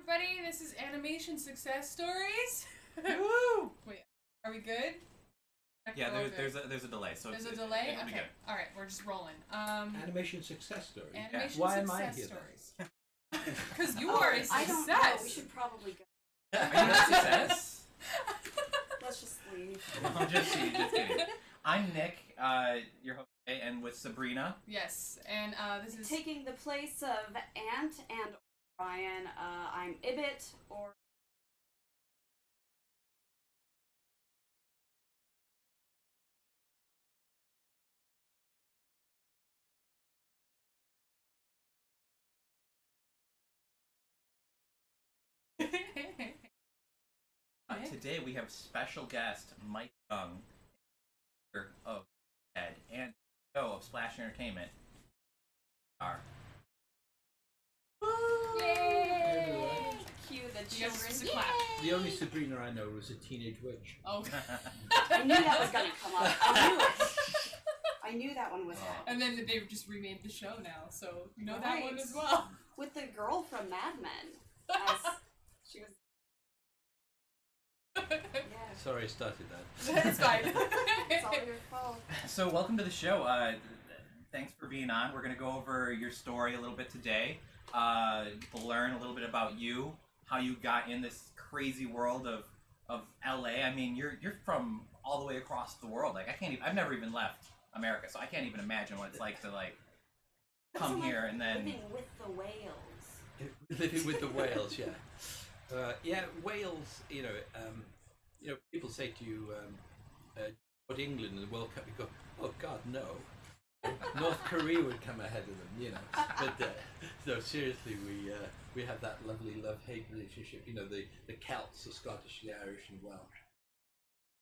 everybody. This is Animation Success Stories. Woo! Wait, are we good? Yeah, there's a delay. So there's a delay? It'll be Okay. good. All right, we're just rolling. Animation Success Story. Animation Why Success am I here Stories. Because you are a success. I don't know. We should probably go. Are you a success? Let's just leave. I'm just kidding. I'm Nick, your host, today, and with Sabrina. Yes, and this is Taking the place of Ant and Ryan, I'm Ibit, or... Today we have special guest Mike Young of Ted and CEO of Splash Entertainment. Yay! Cue the You guys children. just clap. The only Sabrina I know was a teenage witch. Oh. I knew that was going to come up. I knew it. I knew that one was happening. And then they've just renamed the show now, so you know that Right. one as well. With the girl from Mad Men. As she was... Yeah. Sorry I started that. It's fine. It's all your fault. So welcome to the show. Thanks for being on. We're going to go over your story a little bit today. Learn a little bit about you, how you got in this crazy world of LA. I mean, you're from all the way across the world. Like I've never even left America, so I can't even imagine what it's like to come here and then Living with the whales. Living with the whales, yeah. Yeah, Wales, you know, people say to you, what England in the World Cup, you go, oh God, no. North Korea would come ahead of them, you know. But no, seriously, we have that lovely love-hate relationship. You know, the Celts, the Scottish, the Irish, and Welsh.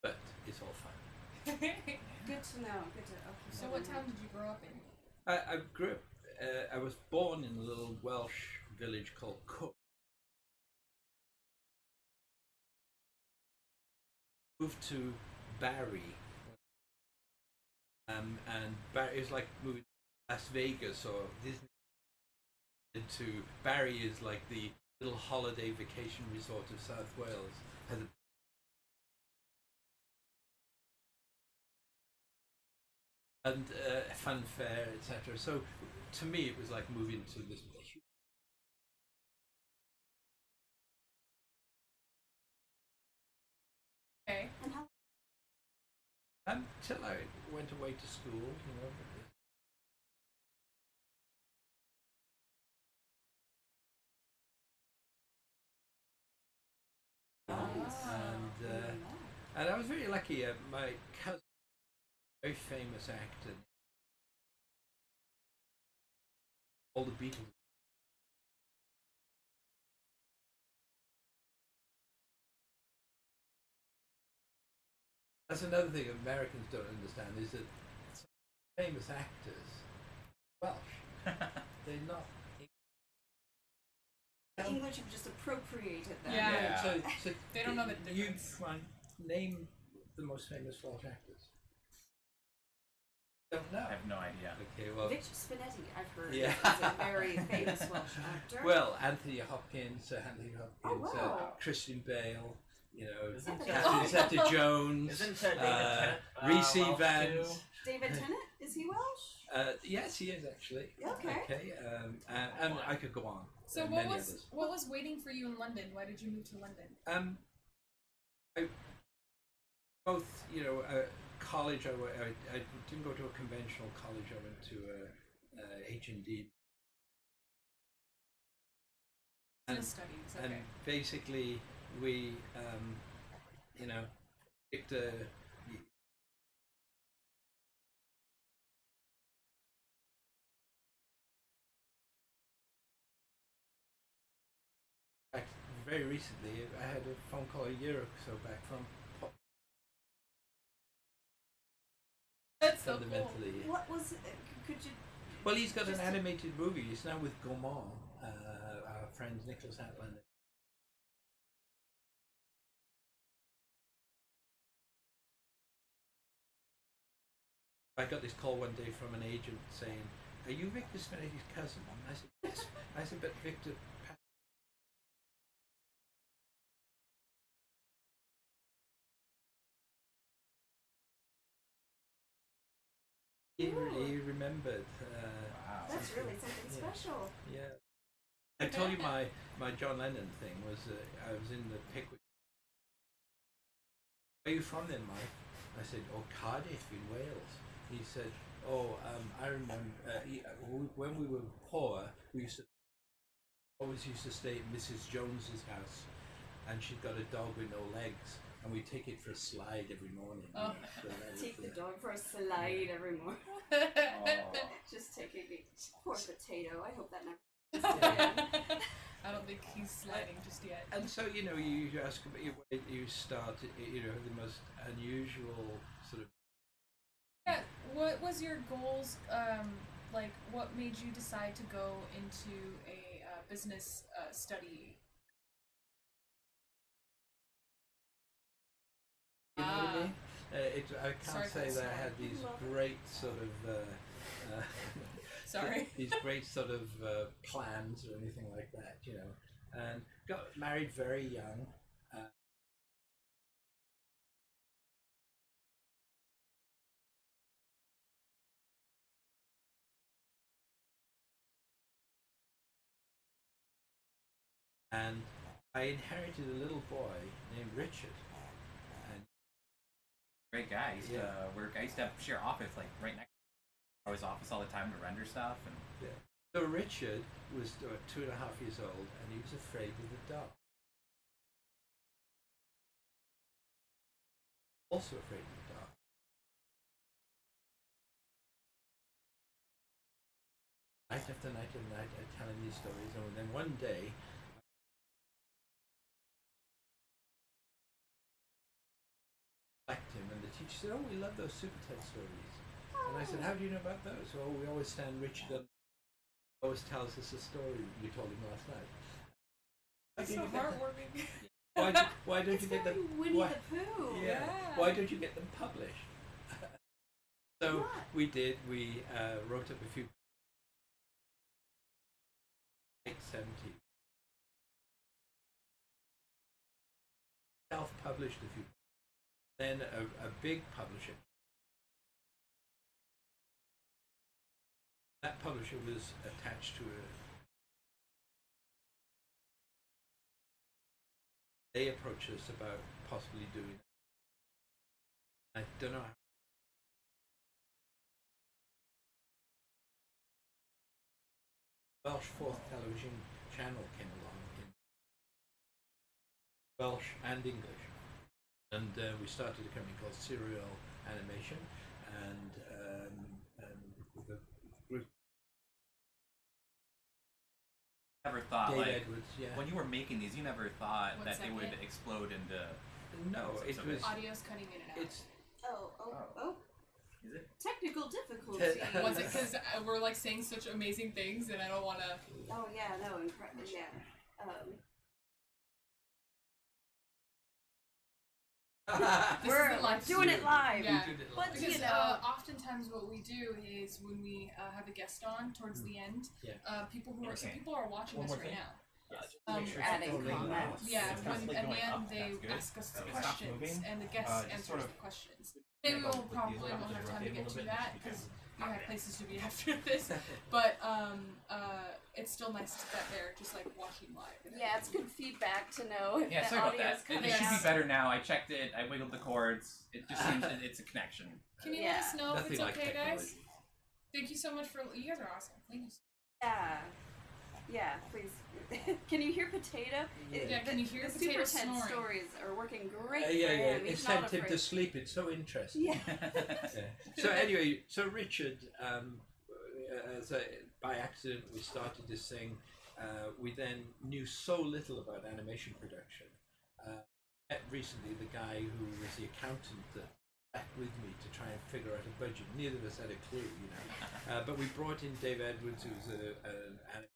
But it's all fine. Good to know. Good to... Okay, So what town did you grow up in? I grew up. I was born in a little Welsh village called Cook. Moved to Barry. And Barry is like moving to Las Vegas or Disney. To Barry is like the little holiday vacation resort of South Wales. Has a and a fun fair, etc. So to me, it was like moving to this huge. Okay. And how... Until I went away to school, you know. And I was very lucky. My cousin, very famous actor, all the Beatles. That's another thing Americans don't understand is that some famous actors, Welsh, they're not. The English have just appropriated them. Yeah. So They don't know the You difference. name the most famous Welsh actors. Don't know. I have no idea. Okay, well. Vic Spinetti, I've heard, Yeah. is a very famous Welsh actor. Well, Anthony Hopkins, Anthony Hopkins, Oh, wow. Christian Bale, you know, Isn't Catherine Zeta-Jones, Isn't David Tennant Reese Welsh Evans. too? David Tennant, is he Welsh? Yes, he is actually. Okay. And I could go on. So many what others. was waiting for you in London? Why did you move to London? I both, you know, college. I didn't go to a conventional college. I went to H&D. Business studies. Okay. And basically, we, you know, picked a. Back very recently, I had a phone call a year or so back from That's so cool. fundamentally. What was it? Could you... Well, he's got an Just animated movie. He's now with Gaumont, our friend Nicholas Hatland. I got this call one day from an agent saying, "Are you Victor Spinetti's cousin?" I said, "Yes." I said, "But Victor remembered. Wow. That's really something Yeah. special. Yeah. I told you my John Lennon thing was I was in the Pickwick. Where are you from then, Mike? I said, oh, Cardiff in Wales. He said, oh, I remember when we were poor, we always used to stay at Mrs. Jones's house, and she'd got a dog with no legs, and we'd take it for a slide every morning. Oh. So that Take was, the dog for a slide every morning. Oh. Just taking the poor potato. I hope that never. I don't think he's sliding just yet. And so, you ask about you started, the most unusual sort of. Yeah, what was your goals? Like, what made you decide to go into a business study? You know what I mean? I Sorry can't for say the that I slang. had these Love it. great sort of. Sorry. These great sort of plans or anything like that, and got married very young. And I inherited a little boy named Richard. And Great guy. I used Yeah. to work. I used to share office like right next to his office all the time to render stuff. And so Richard was 2.5 years old, and he was afraid of the dark. Also afraid of the dark. Night after night and night, I'm telling these stories, and then one day. Him, and the teacher said, "Oh, we love those SuperTed stories." And I said, "How do you know about those?" "Oh, we always stand Richard and always tells us a story we told him last night." That's so heartwarming. Why don't you get them? Winnie Why, the Pooh. yeah. Why don't you get them published? So What? we did. We wrote up a few. Late 70s. Self-published a few. Then a big publisher. That publisher was attached to they approached us about possibly doing it. I don't know how. Welsh fourth television channel came along in Welsh and English. And we started a company called Serial Animation, and the group. never thought Dave like Edwards, yeah. when you were making these, you never thought One that they would second. explode into. No, it So was. Audio's cutting in and out. It's Oh. Is it? Technical difficulties. Was it because we're like saying such amazing things and I don't want to... Oh yeah, no, incredible. Yeah. This We're isn't live doing it stream. live. Yeah. We did it But live. Because you know, oftentimes what we do is when we have a guest on towards the end, Yeah. People who are Okay. people are watching One this more right thing. now. Make sure it's adding still ringing comments. out. Yeah, It's when constantly at the going end up. they That's good. ask us So it stops questions moving. and the guest Just answers sort of- the questions. Maybe we'll probably won't have time to get to that because you have places to be after this. But it's still nice to get there, just like watching live. Yeah, it's good feedback to know if Yeah, the sorry about audio is that. It coming should out. be better now. I checked it. I wiggled the cords. It just seems it's a connection. Can you Yeah. let us know if Nothing it's like okay, guys? technology. Thank you so much for you guys are awesome. Thank you. Yeah, please. Can you hear Potato? Yeah, can you hear the Potato SuperTed snoring? stories are working great Yeah, for yeah. him. It He's not sent him to afraid. sleep. It's so interesting. Yeah. Yeah. So anyway, so Richard, by accident, we started this thing. We then knew so little about animation production. Met recently the guy who was the accountant that back with me to try and figure out a budget. Neither of us had a clue, but we brought in Dave Edwards, who's an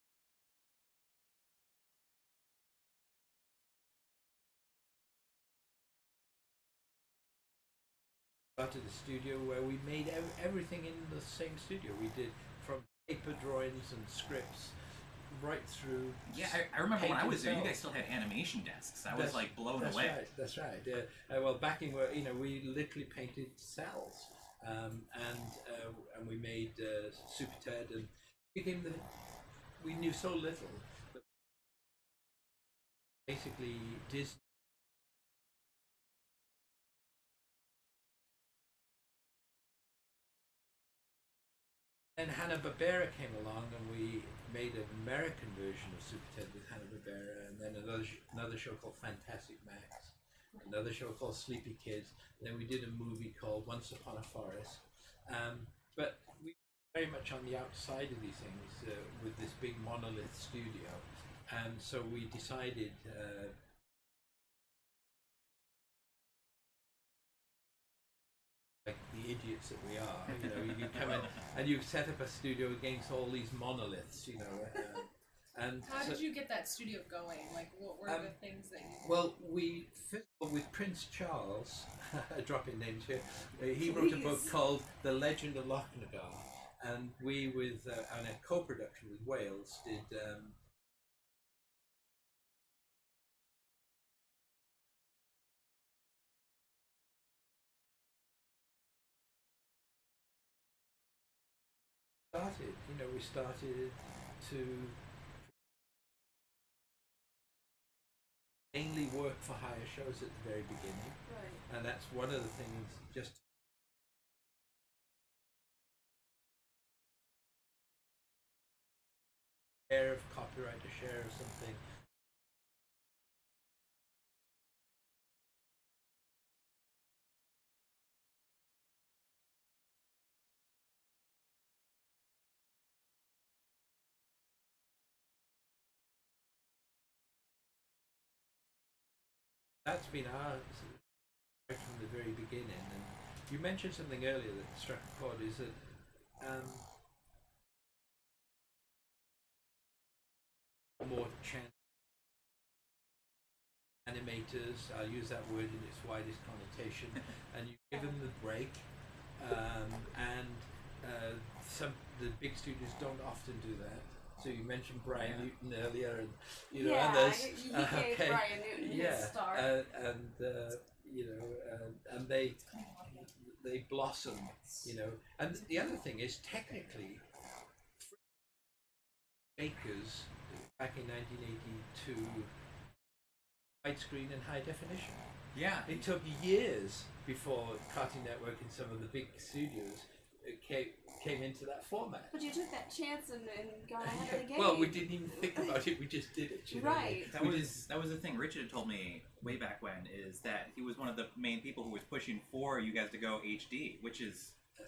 started a studio where we made everything in the same studio. We did from paper drawings and scripts right through. Yeah, I remember when I was there, you cells. guys still had animation desks. I was That's- like blown That's away. right. That's right. Well, back in where we literally painted cells. and we made SuperTed, and became we knew so little that basically Disney. And Hanna-Barbera came along, and we made an American version of SuperTed with Hanna-Barbera, and then another show called Fantastic Max, another show called Sleepy Kids. And then we did a movie called Once Upon a Forest. But we were very much on the outside of these things with this big monolith studio, and so we decided. Like the idiots that we are, you come in and you set up a studio against all these monoliths, and how did you get that studio going? Like, what were the things that you... Well, we with Prince Charles, dropping names here. He wrote a book called The Legend of Lochnagar, and we on a co-production with Wales did. We started to mainly work for hire shows at the very beginning, Right. and that's one of the things. Just a share of copyright, a share of something. That's been our right from the very beginning. And you mentioned something earlier that struck a chord, is that more chance animators, I'll use that word in its widest connotation, and you give them the break, and the big studios don't often do that. So you mentioned Brian Newton earlier, and others. He gave Brian Newton his star. And they blossom, And the other thing is, technically, Bakers back in 1982, widescreen and high definition. Yeah, it took years before Cartoon Network and some of the big studios came into that format. But you took that chance and got ahead of the game. Well, we didn't even think about it. We just did it. Right. That was the thing Richard had told me way back when, is that he was one of the main people who was pushing for you guys to go HD, which is a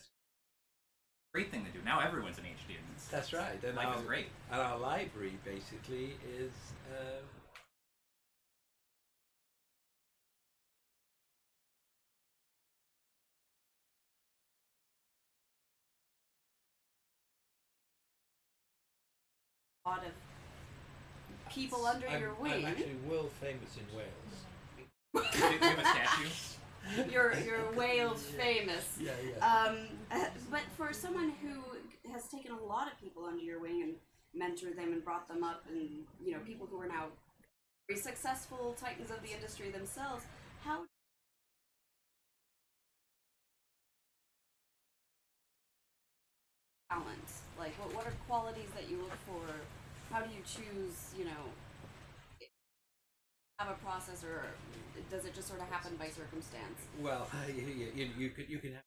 great thing to do. Now everyone's in HD. That's right. And life is great. And our library basically is. A lot of people under your wing. I'm actually world famous in Wales. We have a statue. You're Wales famous. Yeah. But for someone who has taken a lot of people under your wing and mentored them and brought them up, and people who are now very successful titans of the industry themselves, how talent? Like, what are qualities that you look for? How do you choose, have a process, or does it just sort of happen by circumstance? Well, you can have.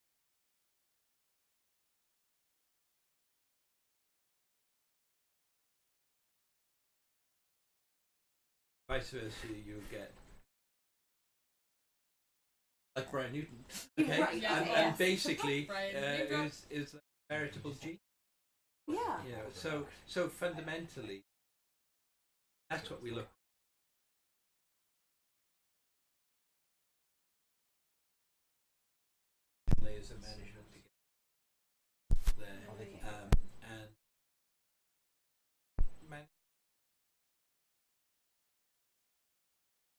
Vice versa, you get like Brian Newton, okay, Right, and basically is a veritable genius. Yeah. So fundamentally, that's what we look. Layers of management together there, and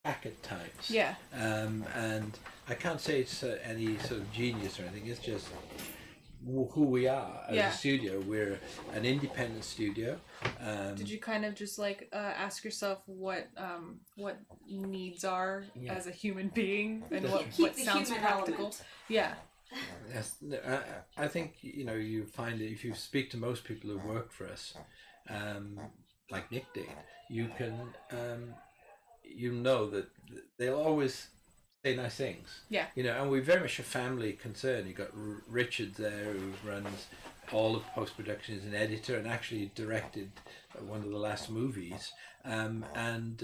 back at times. Yeah. And I can't say it's any sort of genius or anything. It's just who we are as a studio. We're an independent studio. Did you kind of just ask yourself what needs are as a human being, and what Keep the sounds human practical? element. Yeah. Yes, no, I think you find that if you speak to most people who work for us, like Nick did, you can know that they'll always say nice things. Yeah. And we're very much a family concern. You got Richard there who runs all of post production, is an editor and actually directed one of the last movies, and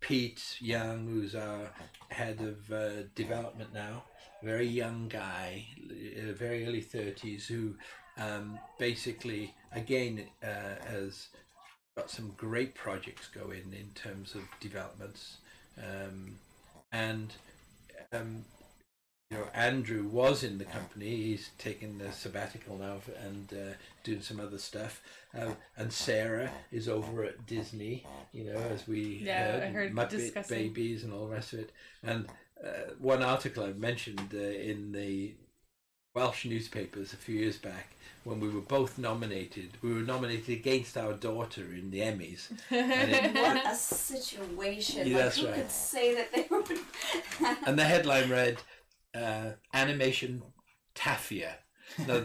Pete Young, who's our head of development now. Very young guy, very early 30s, who basically, again, has got some great projects going in terms of developments. And Andrew was in the company. He's taken the sabbatical now and doing some other stuff. And Sarah is over at Disney, as we heard Muppet discussing. Babies and all the rest of it. And one article I mentioned in the Welsh newspapers a few years back, when we were both nominated. We were nominated against our daughter in the Emmys. And What a situation. Yeah, that's who right. could say that they were... and the headline read, Animation Taffia. Now,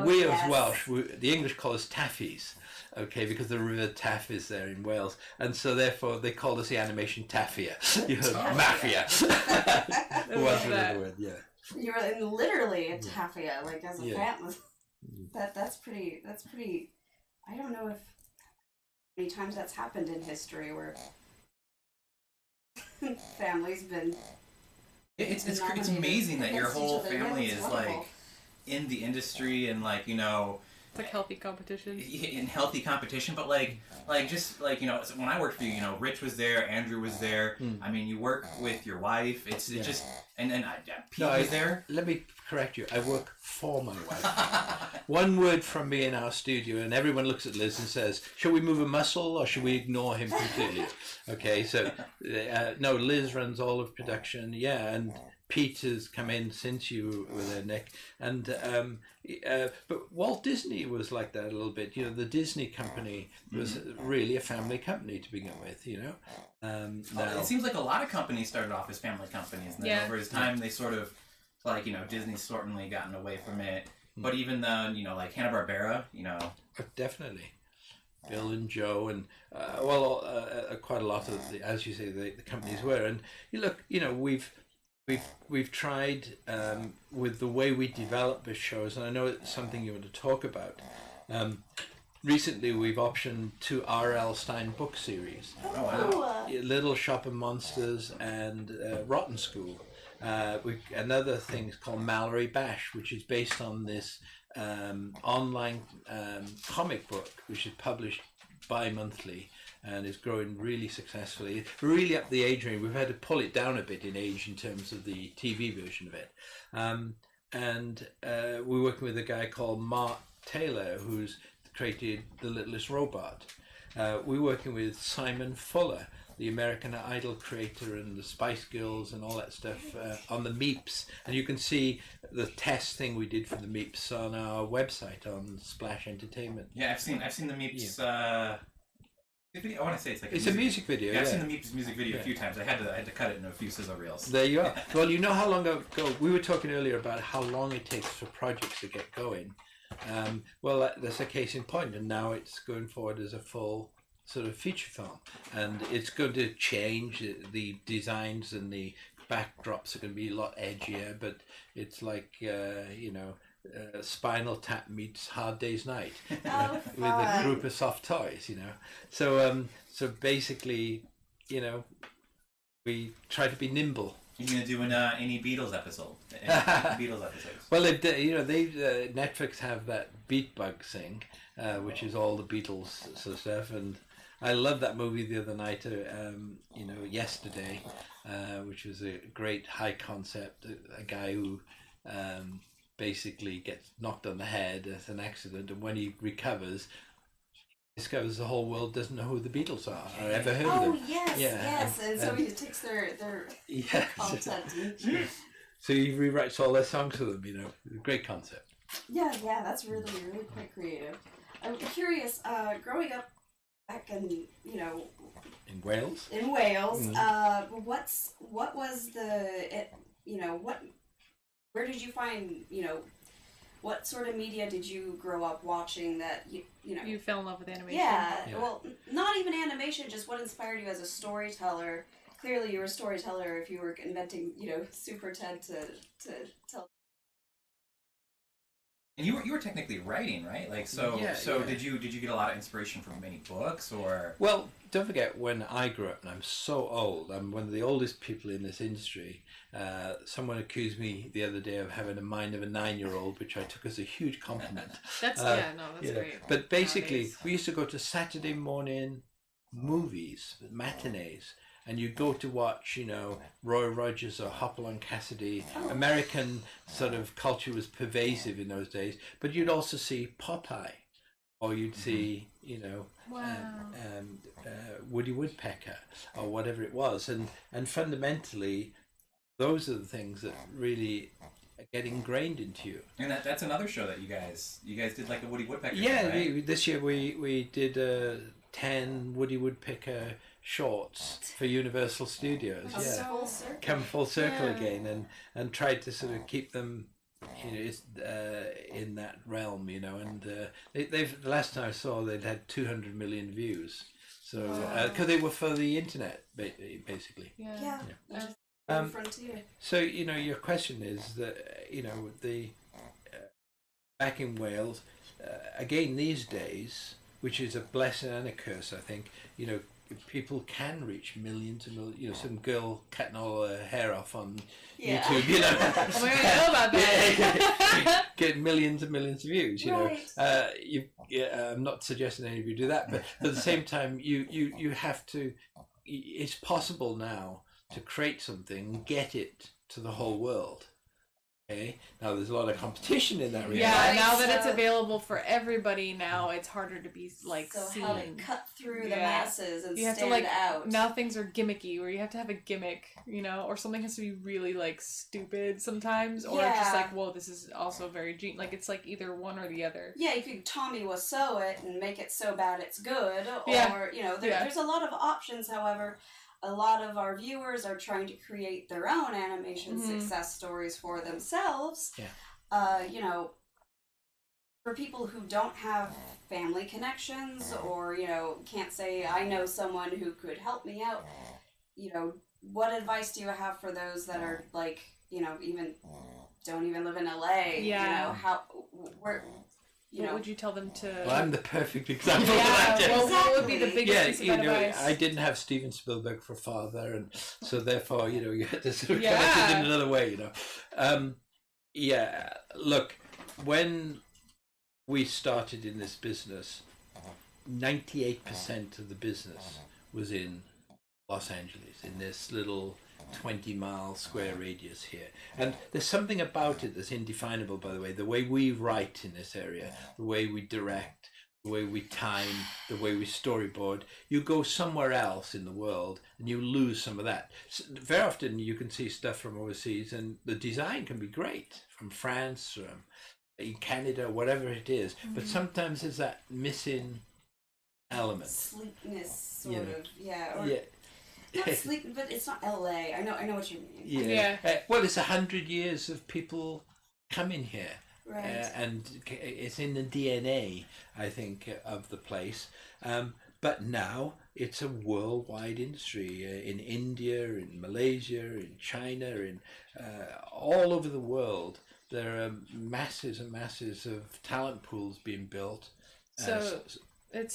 we yes. as Welsh, the English call us Taffies, okay, because the River Taff is there in Wales. And so therefore they called us the Animation Taffia. Mafia. Was another word, yeah. You're literally a taffia, like as a Yeah. family. That's pretty. I don't know if many times that's happened in history where families been. It's nominated amazing that your against each whole other. Yeah, family it's is wonderful. like in the industry and like It's like healthy competition. in healthy competition, but like just like so when I worked for you, Rich was there, Andrew was there. I mean, you work with your wife. It's just and Pete was there. Let me correct you. I work for my wife. One word from me in our studio, and everyone looks at Liz and says, "Shall we move a muscle or should we ignore him completely?" Okay, so no, Liz runs all of production. Yeah, and Pete has come in since you were there, Nick. And but Walt Disney was like that a little bit. The Disney company was really a family company to begin with. Now, It seems like a lot of companies started off as family companies, and then over time they sort of Disney's certainly gotten away from it. But even the like Hanna-Barbera, definitely. Bill and Joe and quite a lot of the, as you say, the companies were. And you look, we've tried with the way we develop the shows, and I know it's something you want to talk about. Recently, we've optioned 2 R.L. Stein book series, oh wow, Little Shop of Monsters and Rotten School. Another thing is called Mallory Bash, which is based on this online comic book, which is published bi-monthly and is growing really successfully. We're really up the age range. We've had to pull it down a bit in age in terms of the TV version of it. And we're working with a guy called Mark Taylor, who's created The Littlest Robot. We're working with Simon Fuller, the American Idol creator and the Spice Girls and all that stuff on the Meeps. And you can see the test thing we did for the Meeps on our website on Splash Entertainment. yeah, I've seen the Meeps. I want to say it's a music video. Yeah, I've seen the Meeps music video a few times. I had to cut it into a few sizzle reels. There you are. Well, you know how long ago we were talking earlier about how long it takes for projects to get going. Well, that's a case in point, and now it's going forward as a full sort of feature film, and it's going to change. The designs and the backdrops are going to be a lot edgier, but it's like Spinal Tap meets Hard Day's Night with a group of soft toys. So basically, we try to be nimble. You're gonna do any Beatles episode? Beatles episodes? Well, they Netflix have that Beat Bug thing, which is all the Beatles sort of stuff, and I loved that movie the other night. Yesterday, which was a great high concept. A guy who basically gets knocked on the head as an accident, and when he recovers, discovers the whole world doesn't know who the Beatles are or ever heard of them. Oh yes. And so he takes their content. So he rewrites all their songs for them. Great concept. Yeah, that's really quite creative. I'm curious. Growing up back in In Wales. In Wales, what was the where did you find, what sort of media did you grow up watching that You fell in love with animation. Yeah, well, not even animation, just what inspired you as a storyteller. Clearly you were a storyteller if you were inventing, SuperTed to tell. And you were technically writing, right? Like so. Yeah, so yeah. did you get a lot of inspiration from many books or? Well, don't forget, when I grew up, and I'm so old, I'm one of the oldest people in this industry. Someone accused me the other day of having a mind of a 9-year-old, which I took as a huge compliment. That's great. But basically, Nowadays. we used to go to Saturday morning movies, matinees, and you go to watch, Roy Rogers or Hopalong Cassidy. American sort of culture was pervasive in those days, but you'd also see Popeye, or you'd see, Woody Woodpecker, or whatever it was, and fundamentally, those are the things that really get ingrained into you. And that's another show that you guys did, like a Woody Woodpecker. Yeah, thing, right? this year we did 10 Woody Woodpecker shorts for Universal Studios. Oh, Yeah, full circle. come full circle Yeah. again, and tried to sort of keep them, in that realm, and they've the last time I saw they'd had 200 million views. So because they were for the internet, basically. Yeah. Which is Um, the frontier. So your question is that the back in Wales, again these days, which is a blessing and a curse, I think. People can reach millions and millions. Some girl cutting all her hair off on Yeah. YouTube. Oh my God, I know about that. Get millions and millions of views. Right. I'm not suggesting any of you do that, but at the same time, you have to. It's possible now to create something and get it to the whole world. Okay. Now there's a lot of competition in that realm. Yeah, Right, now that it's so- available for everybody, now it's harder to be So seen. how to cut through the Yeah. masses and You have to stand out. now things are gimmicky, where you have to have a gimmick, or something has to be really stupid sometimes, or it's just Yeah. whoa, this is also very it's either one or the other. Yeah, you could Tommy Wiseau it and make it so bad it's good, or Yeah. there's a lot of options. However, a lot of our viewers are trying to create their own animation success stories for themselves. Yeah. For people who don't have family connections, or can't say I know someone who could help me out. What advice do you have for those that are even don't even live in LA? Yeah. Where What would you tell them to? Well, I'm the perfect example of Yeah, that. well, what would be the Exactly. biggest piece of advice? I didn't have Steven Spielberg for a father, and so therefore, you had to sort of Yeah. connect it in another way, Look, when we started in this business, 98% of the business was in Los Angeles, in this little 20-mile square radius here. And there's something about it that's indefinable, by the way. The way we write in this area, the way we direct, the way we time, the way we storyboard. You go somewhere else in the world and you lose some of that. Very often you can see stuff from overseas and the design can be great, from France, from Canada, whatever it is. But sometimes there's that missing element. sleekness, sort Yeah. of, or Yeah. not sleek, but it's not LA. I know what you mean. Yeah. Well, it's 100 years of people coming here. Right. And it's in the DNA, I think, of the place. But now it's a worldwide industry. In India, in Malaysia, in China, in all over the world, there are masses and masses of talent pools being built. So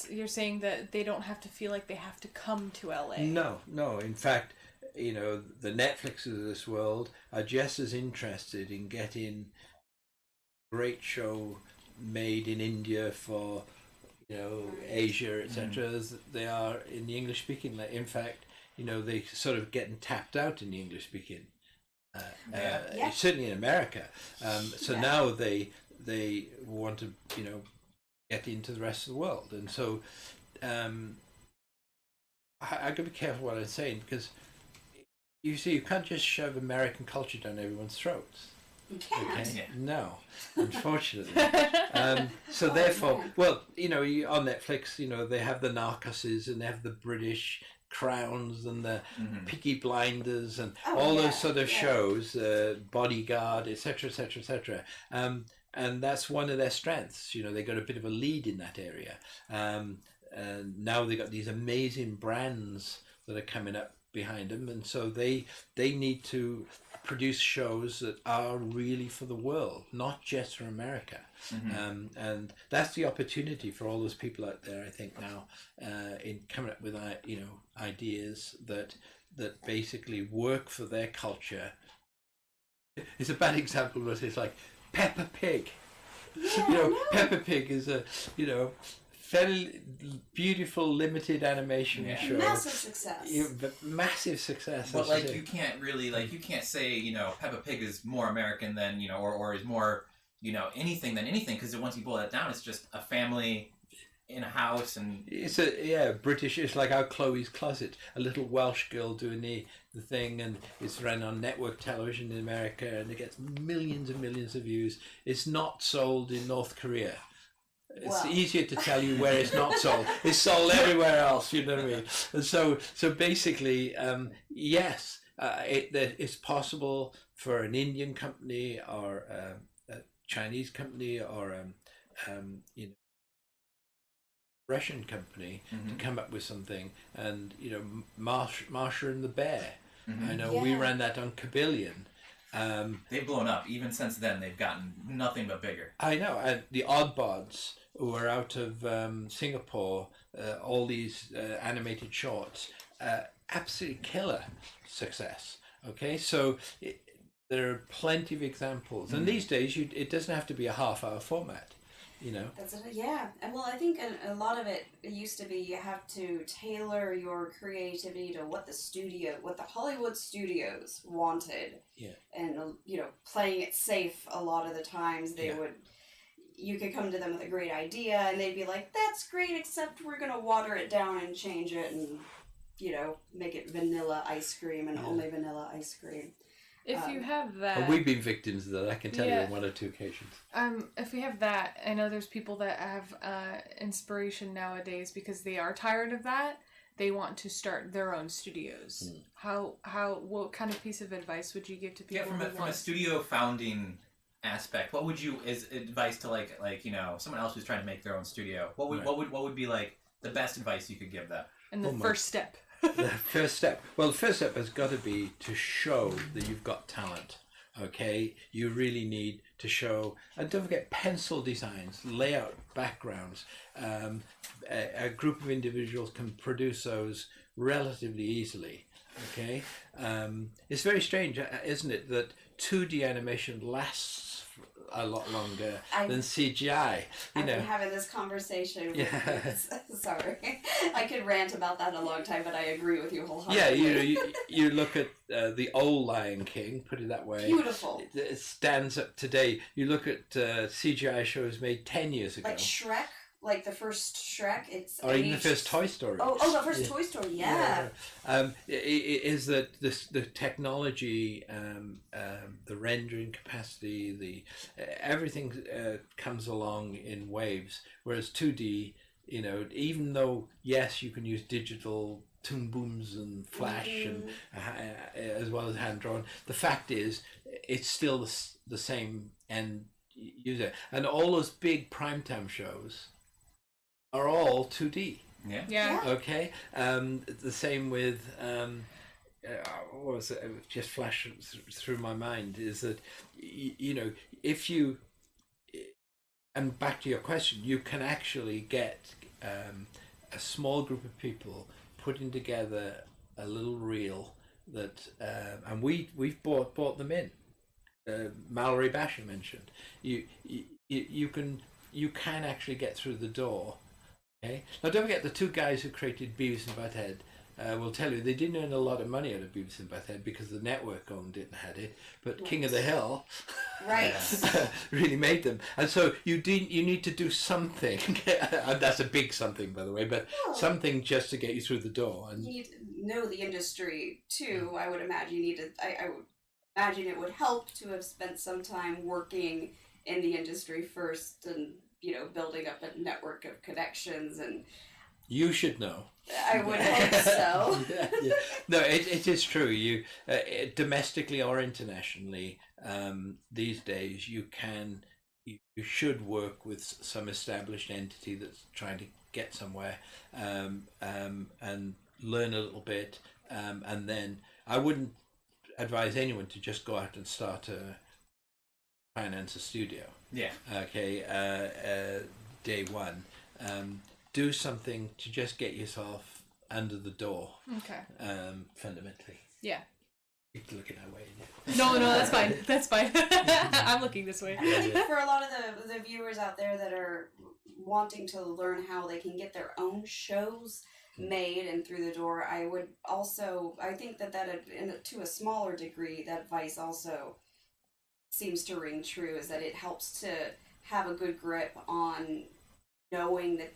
you're saying that they don't have to feel like they have to come to LA. No. In fact, the Netflixes of this world are just as interested in getting great show made in India for Asia, etc., as they are in the English speaking. In fact, they sort of getting tapped out in the English speaking. Certainly in America. Now they want to get into the rest of the world, and so I got to be careful what I'm saying, because you see, you can't just shove American culture down everyone's throats. You can't. Okay? No, unfortunately. So therefore, well, on Netflix, they have the Narcoses and they have the British Crowns and the Mhm. Peaky Blinders and Oh, all yeah, those sort of yeah. shows, Bodyguard, etc., etc., etc. And that's one of their strengths. You know, they got a bit of a lead in that area. And now they got these amazing brands that are coming up behind them, and so they need to produce shows that are really for the world, not just for America. Mhm. And that's the opportunity for all those people out there, I think, now, in coming up with ideas that basically work for their culture. It's a bad example, but it's like Peppa Pig. Yeah, You know, no. Peppa Pig is a very beautiful limited animation Yeah. show. Massive success. Massive success. But as like say. you can't really you can't say Peppa Pig is more American than or is more anything than anything, because once you boil that down, it's just a family in a house and It's British. It's like our Chloe's Closet, a little Welsh girl doing the thing, and it's run on network television in America, and it gets millions and millions of views. It's not sold in North Korea. It's Well. easier to tell you where it's not sold. It's sold everywhere else. You know what I mean? And so basically, yes, it's possible for an Indian company or a Chinese company or Russian company to come up with something. And Marsha and the Bear. Mhm. I know we Yeah. ran that on Kabillion. They've blown up. Even since then, they've gotten nothing but bigger. I know, and the Oddbods, who are out of Singapore, all these animated shorts, absolutely killer success. Okay, so there are plenty of examples, and these days it doesn't have to be a half-hour format. That's it. Yeah, and well, I think a lot of it used to be you have to tailor your creativity to what the Hollywood studios wanted. Yeah. And playing it safe a lot of the times Yeah. you could come to them with a great idea and they'd be like, "That's great, except we're gonna water it down and change it and make it vanilla ice cream and only vanilla ice cream." If you have that, And we've been victims of that. I can tell you Yeah. on one or two occasions. if we have that, I know there's people that have inspiration nowadays because they are tired of that. They want to start their own studios. What kind of piece of advice would you give to people? Yeah, from a studio founding aspect, what would you is advice to like someone else who's trying to make their own studio? What would be like the best advice you could give them? And the first step. The first step. Well, the first step has got to be to show that you've got talent. Okay, you really need to show, and don't forget pencil designs, layout, backgrounds. A group of individuals can produce those relatively easily. Okay, it's very strange, isn't it, that 2D animation lasts a lot longer than CGI. I've been having this conversation with sorry. I could rant about that a long time, but I agree with you wholeheartedly. Yeah, you look at the old Lion King, put it that way. Beautiful. It stands up today. You look at CGI shows made 10 years ago. Like Shrek, like the first Shrek, it's or even the first Toy Story. Oh, the first Toy Story, yeah. Is that the technology, the rendering capacity, everything comes along in waves, whereas 2D, even though yes, you can use digital toon booms and flash and as well as hand drawn, the fact is it's still the same end user, and all those big primetime shows are all 2D. Yeah. Okay. The same with what was it? It just flashed through my mind is that if you, and back to your question, you can actually get a small group of people putting together a little reel that, and we've bought them in. Mallory Basher mentioned you can actually get through the door. Okay. Now don't forget the two guys who created Beavis and Butthead will tell you they didn't earn a lot of money out of Beavis and Butthead because the network owned it and had it, but King of the Hill Right. really made them. And so you need to do something, and that's a big something, by the way, but something just to get you through the door. And you need to know the industry too. I would imagine you need to. I would imagine it would help to have spent some time working in the industry first, and building up a network of connections. And You should know. I would hope so. Yeah. No, it is true. You domestically or internationally, these days you should work with some established entity that's trying to get somewhere, and learn a little bit, and then I wouldn't advise anyone to just go out and start a finance a studio. Yeah. Okay. Day one. Do something to just get yourself under the door. Okay. Fundamentally. Yeah. You're looking that way. No, that's fine. That's fine. I'm looking this way. For a lot of the viewers out there that are wanting to learn how they can get their own shows made and through the door, I think that to a smaller degree, that advice also seems to ring true, is that it helps to have a good grip on knowing that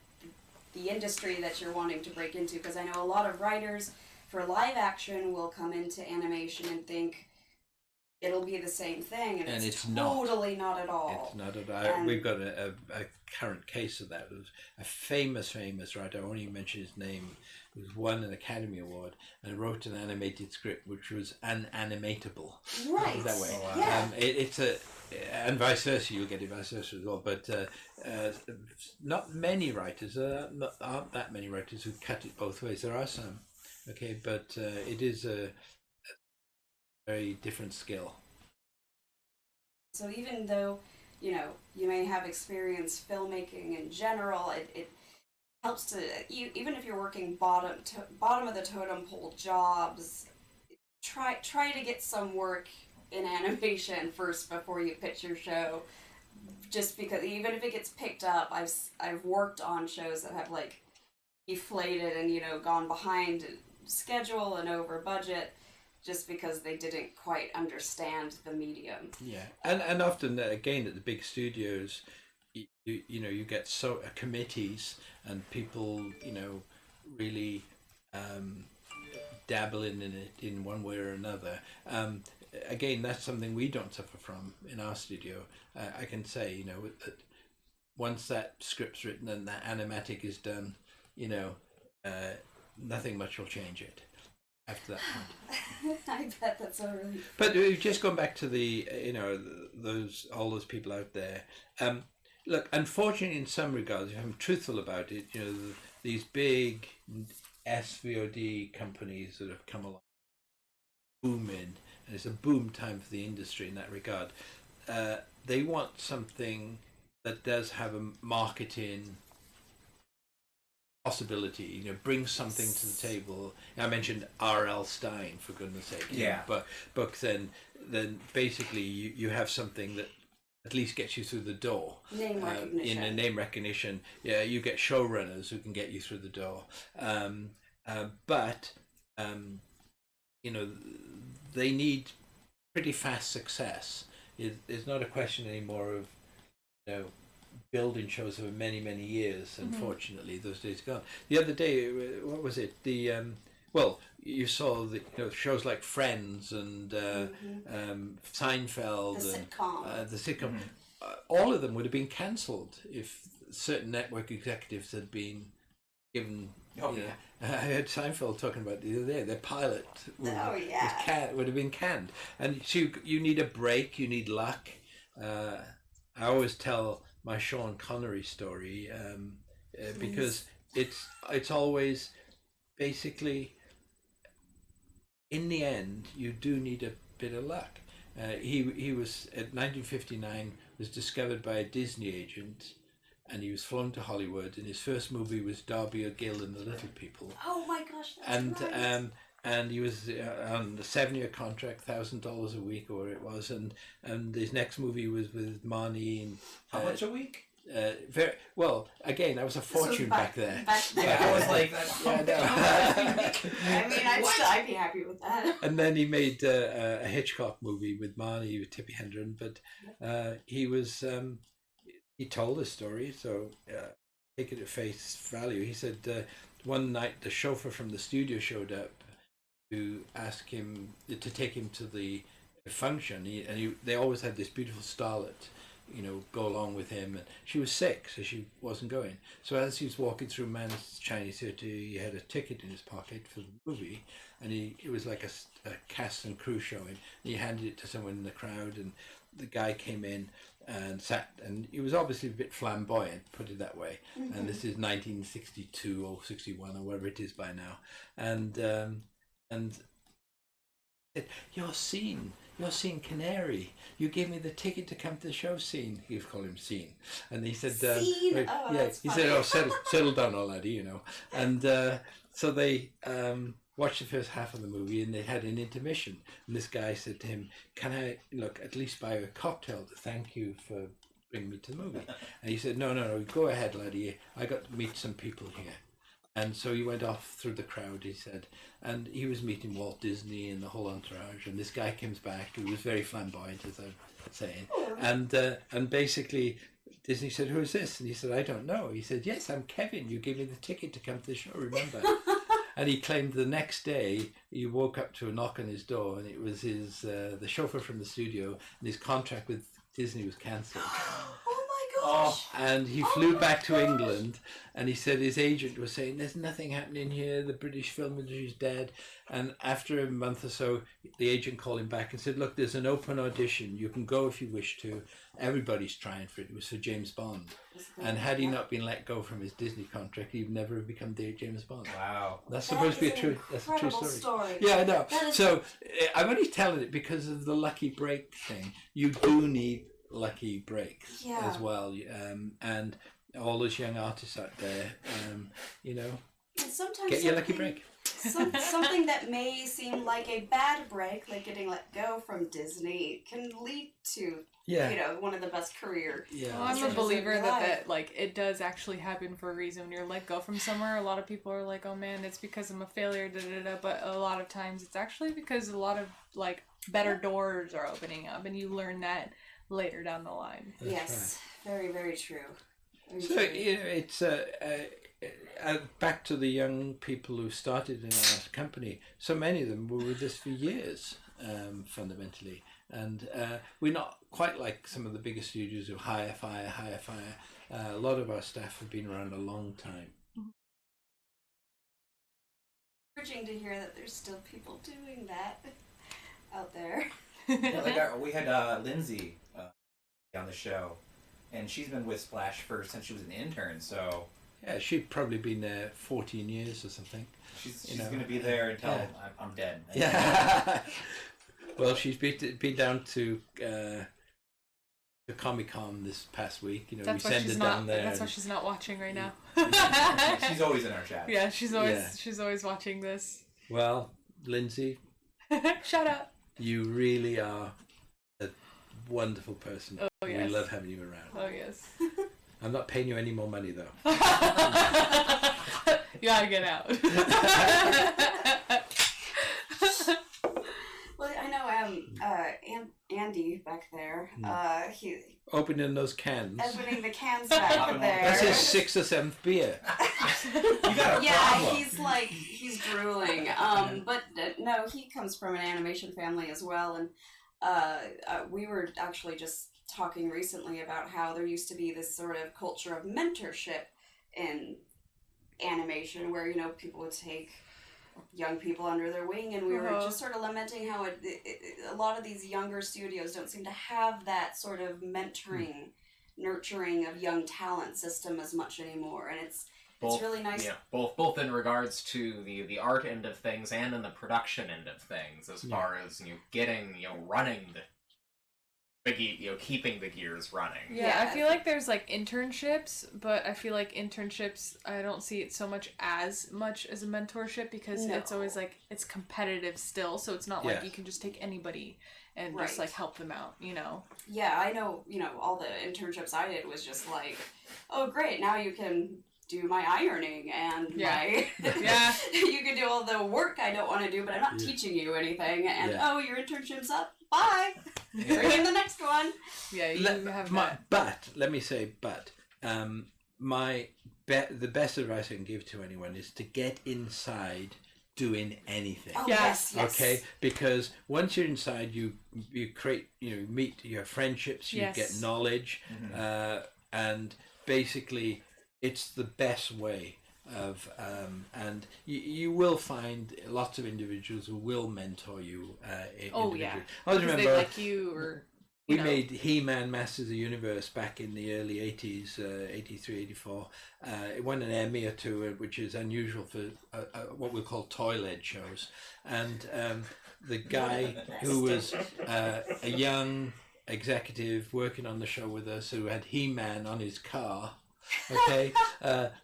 the industry that you're wanting to break into, because I know a lot of writers for live action will come into animation and think it'll be the same thing, and it's totally not at all. It's not at all. We've got a current case of that. It was a famous writer, I won't even mention his name, who won an Academy Award and wrote an animated script which was unanimatable. Right. That way. Oh, wow. Yeah. And vice versa, you'll get it vice versa as well. But not many writers, aren't that many writers who cut it both ways. There are some, okay, but it is a very different skill. So even though, you may have experience filmmaking in general, it helps to, even if you're working bottom of the totem pole jobs, try to get some work in animation first before you pitch your show. Just because even if it gets picked up, I've worked on shows that have like deflated and gone behind schedule and over budget, just because they didn't quite understand the medium. Yeah, and often again at the big studios, you get committees and people really dabble in it in one way or another. Again, that's something we don't suffer from in our studio. I can say that once that script's written and that animatic is done, nothing much will change it after that point. I bet that's a really. But we've just gone back to the all those people out there. Look, unfortunately, in some regards, if I'm truthful about it, these big SVOD companies that have come along, booming, and it's a boom time for the industry in that regard. They want something that does have a marketing possibility, bring something to the table. I mentioned R.L. Stein, for goodness sake. Yeah. But then basically you have something that at least gets you through the door. Name recognition. In a name recognition. Yeah, you get showrunners who can get you through the door. But they need pretty fast success. It's not a question anymore of, building shows over many, many years. Unfortunately, those days are gone. The other day, what was it? You saw the shows like Friends and Seinfeld, the sitcom. All of them would have been cancelled if certain network executives had been given. I heard Seinfeld talking about the other day. Their pilot would have been canned, and so you need a break. You need luck. I always tell my Sean Connery story because it's always basically in the end you do need a bit of luck. He was at 1959 was discovered by a Disney agent, and he was flown to Hollywood, and his first movie was Darby O'Gill and the Little People. Oh my gosh, that's right. And he was on the 7-year contract, $1,000 a week, or it was, and his next movie was with Marnie. And how much a week? Very well. Again, that was a fortune back there. I was like, I mean, I'd be happy with that. And then he made a Hitchcock movie with Marnie, with Tippi Hedren, but he told the story, so take it at face value. He said one night the chauffeur from the studio showed up to ask him to take him to the function. They always had this beautiful starlet go along with him. And she was sick, so she wasn't going. So as he was walking through Man's Chinese Theatre, he had a ticket in his pocket for the movie, and it was like a cast and crew showing. He handed it to someone in the crowd, and the guy came in and sat, and he was obviously a bit flamboyant, put it that way. And this is 1962 or 61 or whatever it is by now, and said, "You're Scene Canary. You gave me the ticket to come to the show, Scene." He was calling him Scene, and he said, Scene? right, Oh, yeah, that's he funny. said, "Oh, settle down, old laddie," And so they watched the first half of the movie, and they had an intermission. And this guy said to him, "Can I at least buy you a cocktail to thank you for bringing me to the movie?" And he said, No, go ahead, laddie. I got to meet some people here." And so he went off through the crowd, he said, and he was meeting Walt Disney and the whole entourage. And this guy comes back, who was very flamboyant, as I'm saying. And basically, Disney said, "Who is this?" And he said, "I don't know." He said, "Yes, I'm Kevin. You gave me the ticket to come to the show, remember?" And he claimed the next day he woke up to a knock on his door, and it was the chauffeur from the studio, and his contract with Disney was cancelled. Oh my gosh! And he flew back to England, and he said his agent was saying, "There's nothing happening here, the British film industry is dead." And after a month or so, the agent called him back and said, "Look, there's an open audition. You can go if you wish to. Everybody's trying for it." It was for James Bond. And had he not been let go from his Disney contract, he'd never have become James Bond. Wow. That's supposed to be a true story. Yeah, I know. That is- So I'm only telling it because of the lucky break thing. You do need lucky breaks as well. And all those young artists out there, And sometimes get your lucky break. something that may seem like a bad break, like getting let go from Disney, can lead to one of the best career. Yeah. Well, I'm a decisions believer of your that life. it does actually happen for a reason. When you're let go from somewhere, a lot of people are like, "Oh man, it's because I'm a failure," But a lot of times it's actually because a lot of better doors are opening up, and you learn that later down the line. That's Yes, very, very true. Very So true. it's back to the young people who started in our company. So many of them were with us for years, fundamentally, and we're not quite like some of the bigger studios who hire, fire. A lot of our staff have been around a long time. Encouraging to hear that there's still people doing that out there. Yeah, we had Lindsay on the show, and she's been with Splash since she was an intern. So Yeah, she'd probably been there 14 years or something. she's going to be there until I'm dead. Yeah. Well, she's been down to the Comic-Con this past week. We That's why send she's her not. down there. That's why she's not watching right now. She's always in our chat. Yeah, she's always watching this. Well, Lindsay, Shout out. you really are a wonderful person. Oh, yes. We love having you around. Oh yes. I'm not paying you any more money though. You gotta get out. Well, I know Andy back there, he Opening those cans. opening the cans back there. That's his 6th or 7th beer. You got a problem. He's drooling. But no, he comes from an animation family as well, and we were actually just talking recently about how there used to be this sort of culture of mentorship in animation, where people would take young people under their wing, and we were just sort of lamenting how a lot of these younger studios don't seem to have that sort of mentoring, nurturing of young talent system as much anymore, and it's really nice. Yeah, both in regards to the art end of things and in the production end of things, as far as getting running keeping the gears running. Yeah, I feel like there's internships, but I feel like internships, I don't see it so much as a mentorship, because it's always it's competitive still, so it's not like you can just take anybody and just help them out, Yeah, I know, all the internships I did was just oh great, now you can do my ironing and my you can do all the work I don't want to do, but I'm not teaching you anything, and your internship's up, bye. Bring in the next one. Yeah, you have that. But let me say, the best advice I can give to anyone is to get inside doing anything. Oh, Yes. yes. Okay, because once you're inside, you create, meet your friendships, you Yes. get knowledge, and basically, it's the best way of, and you will find lots of individuals who will mentor you. Oh yeah. Individually. I always Because they remember like you or. we made He-Man Masters of the Universe back in the early 80s, 83, 84. It won an Emmy or two, which is unusual for what we call toy-led shows. And the guy who was a young executive working on the show with us, who had He-Man on his car, okay,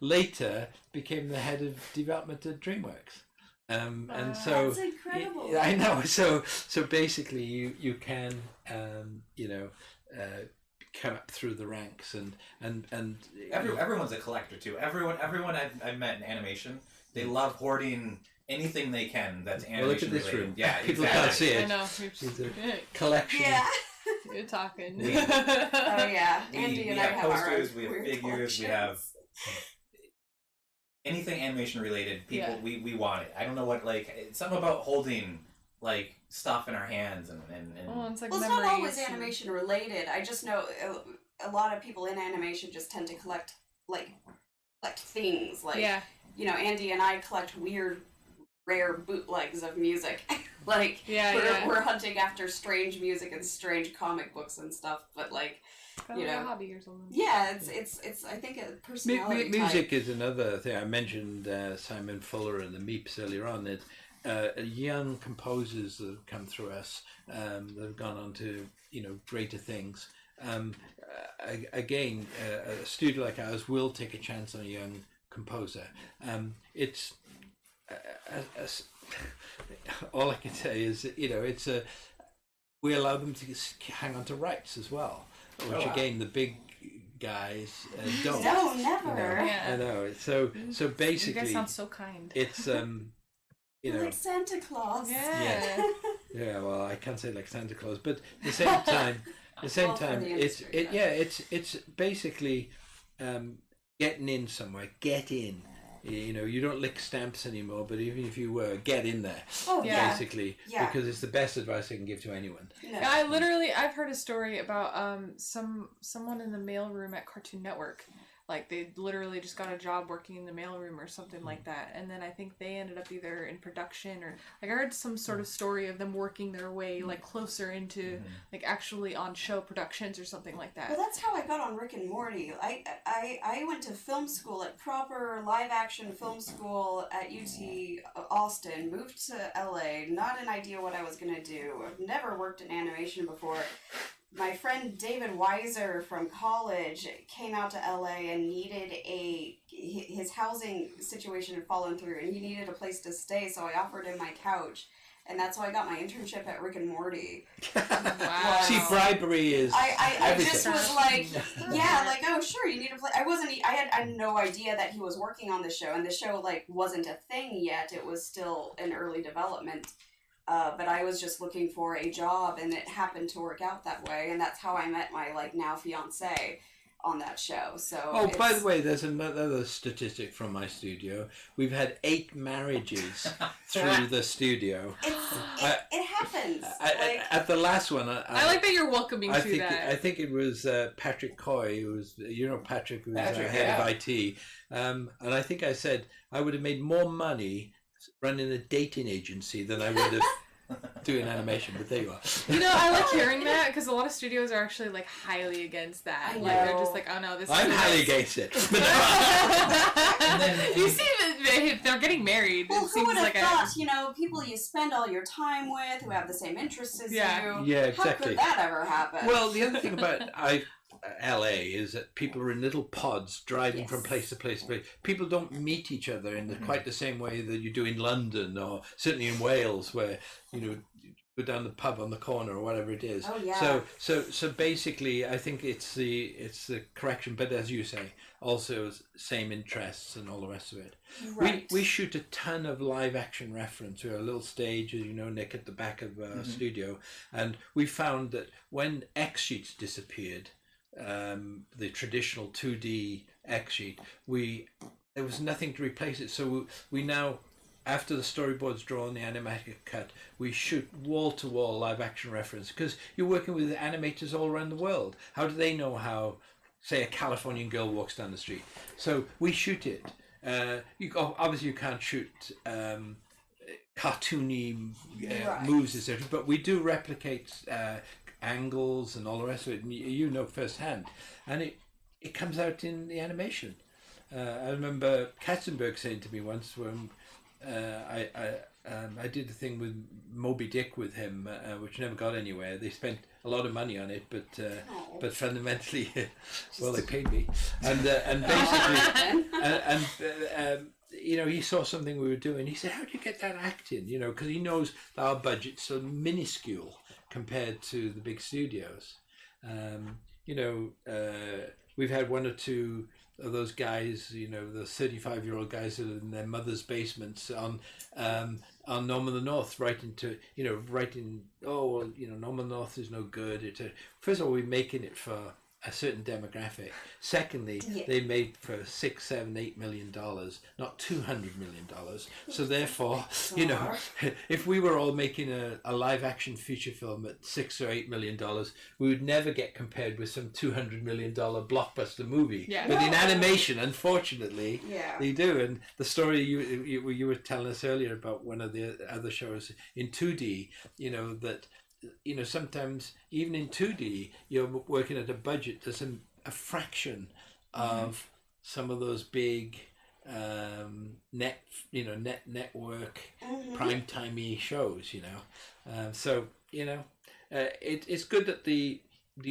later became the head of development at DreamWorks. And so That's incredible. I know. So basically, you can come up through the ranks and Everyone's a collector too. Everyone I've met in animation, they love hoarding anything they can that's animation look at this related. room. Yeah, People exactly. can't see it. I know. It's a collection. Yeah. You're talking. Oh yeah. Andy We and I have have our posters, we have weird figures, we collections. have anything animation related. People, we want it. I don't know what, like, it's something about holding like stuff in our hands and Well, it's like Well, it's not memories always and- animation related. I just know a lot of people in animation just tend to collect things. Like, Yeah. Andy and I collect weird, rare bootlegs of music. Like, Yeah, we're hunting after strange music and strange comic books and stuff. But like, Kind of like a hobby or something. yeah, it's I think a personality type. Music is another thing. I mentioned Simon Fuller and the Meeps earlier on. That young composers that have come through us, that have gone on to greater things. Again, a studio like ours will take a chance on a young composer. It's all I can say is it's we allow them to hang on to rights as well, which again the big guys don't. No, never. Yeah. I know. So You basically, guys sound so kind. it's Like Santa Claus. Yeah. yeah. Well, I can't say like Santa Claus, but at the same time, Well, for the industry, it's basically getting in somewhere. Get in. You don't lick stamps anymore, but even if you were, get in there. Oh Yeah. Basically, Yeah. because it's the best advice I can give to anyone. No. Yeah, I've heard a story about someone in the mailroom at Cartoon Network. Like, they literally just got a job working in the mailroom or something like that. And then I think they ended up either in production or, like, I heard some sort of story of them working their way, like, closer into, like, actually on show productions or something like that. Well, that's how I got on Rick and Morty. I went to film school at proper live action film school at UT Austin, moved to LA, not an idea what I was going to do. I've never worked in animation before. My friend David Weiser from college came out to LA and needed his housing situation had fallen through and he needed a place to stay, so I offered him my couch. And that's how I got my internship at Rick and Morty. Wow. See, bribery is I everything. just was like, yeah, like, oh sure, you need to play. I had no idea that he was working on the show, and the show like wasn't a thing yet. It was still in early development. But I was just looking for a job, and it happened to work out that way, and that's how I met my now fiance on that show. So Oh, by the way, there's another statistic from my studio. We've had 8 marriages through the studio. it happens. At the last one, I like that you're welcoming I to think that. I think it was Patrick Coy, who was Patrick, who was Patrick, head of IT, and I think I said I would have made more money running a dating agency than I would have doing animation. But there you are. I like hearing that because a lot of studios are actually like highly against that. I Like they're know. just like, oh no, this. I'm is highly against it. But You see that they're getting married. Well, it who seems would have like thought, people you spend all your time with, who have the same interests as Yeah. you. Yeah, How exactly. could that ever happen? Well, the other thing about LA is that people are in little pods driving Yes. from place to place to place. People don't meet each other in quite the same way that you do in London, or certainly in Wales, where you go down the pub on the corner or whatever it is. Oh, yeah. So basically, I think it's the correction, but as you say, also same interests and all the rest of it. Right. We shoot a ton of live action reference. We have a little stage, as you know, Nick, at the back of our studio, and we found that when X sheets disappeared, the traditional 2D X sheet, there was nothing to replace it. So we now after the storyboard's drawn, the animated cut, we shoot wall-to-wall live-action reference because you're working with animators all around the world. How do they know how, say, a Californian girl walks down the street? So we shoot it. Obviously, you can't shoot cartoony moves, etc. But we do replicate angles and all the rest of it. And you know firsthand, and it comes out in the animation. I remember Katzenberg saying to me once when I did a thing with Moby Dick with him, which never got anywhere. They spent a lot of money on it, but fundamentally, well, they paid me, and basically, you know, he saw something we were doing. He said, "How do you get that acting?" You know, because he knows our budget's so minuscule compared to the big studios. You know, we've had one or two of those guys, you know, the 35-year-old guys that are in their mother's basements on Norman the North writing, oh, well, you know, Norman the North is no good. First of all, we're making it for a certain demographic. Secondly, they made for $6, $7, $8 million, not $200 million. So therefore, you know, if we were all making a live action feature film at $6 or $8 million, we would never get compared with some $200 million blockbuster movie. Yeah. But in animation, unfortunately, they do. And the story you were telling us earlier about one of the other shows in 2D, you know, that, you know, sometimes even in 2D, you're working at a budget that's a fraction of some of those big network prime-timey shows, you know. So, you know, it's good that the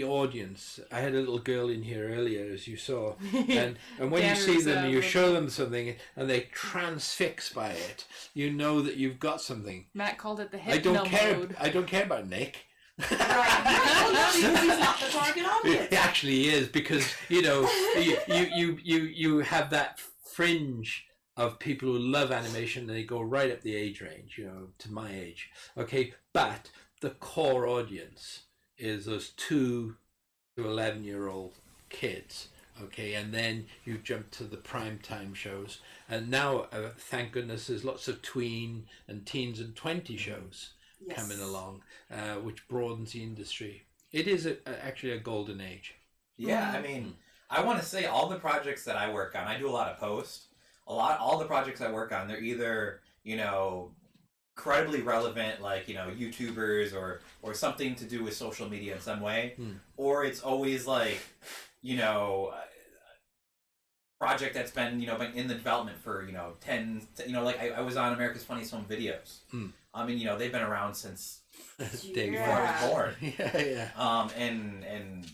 audience, I had a little girl in here earlier, as you saw, and when you see them, you show them something and they transfix by it, you know that you've got something. Matt called it the hypno mode. I don't care about Nick. Right. Because he's not the target audience. He actually is, because, you know, you have that fringe of people who love animation and they go right up the age range, you know, to my age. Okay, but the core audience is those 2 to 11-year-old kids. Okay, and then you jump to the prime time shows, and now thank goodness there's lots of tween and teens and 20 shows coming along, which broadens the industry. It is actually a golden age. Yeah, I mean, I want to say all the projects that I work on, I do a lot of post. All the projects I work on, they're either, you know, incredibly relevant, like, you know, YouTubers or something to do with social media in some way, or it's always like, you know, project that's been, you know, been in the development for, you know, 10, you know, like I was on America's Funniest Home Videos. I mean, you know, they've been around since before I was born. And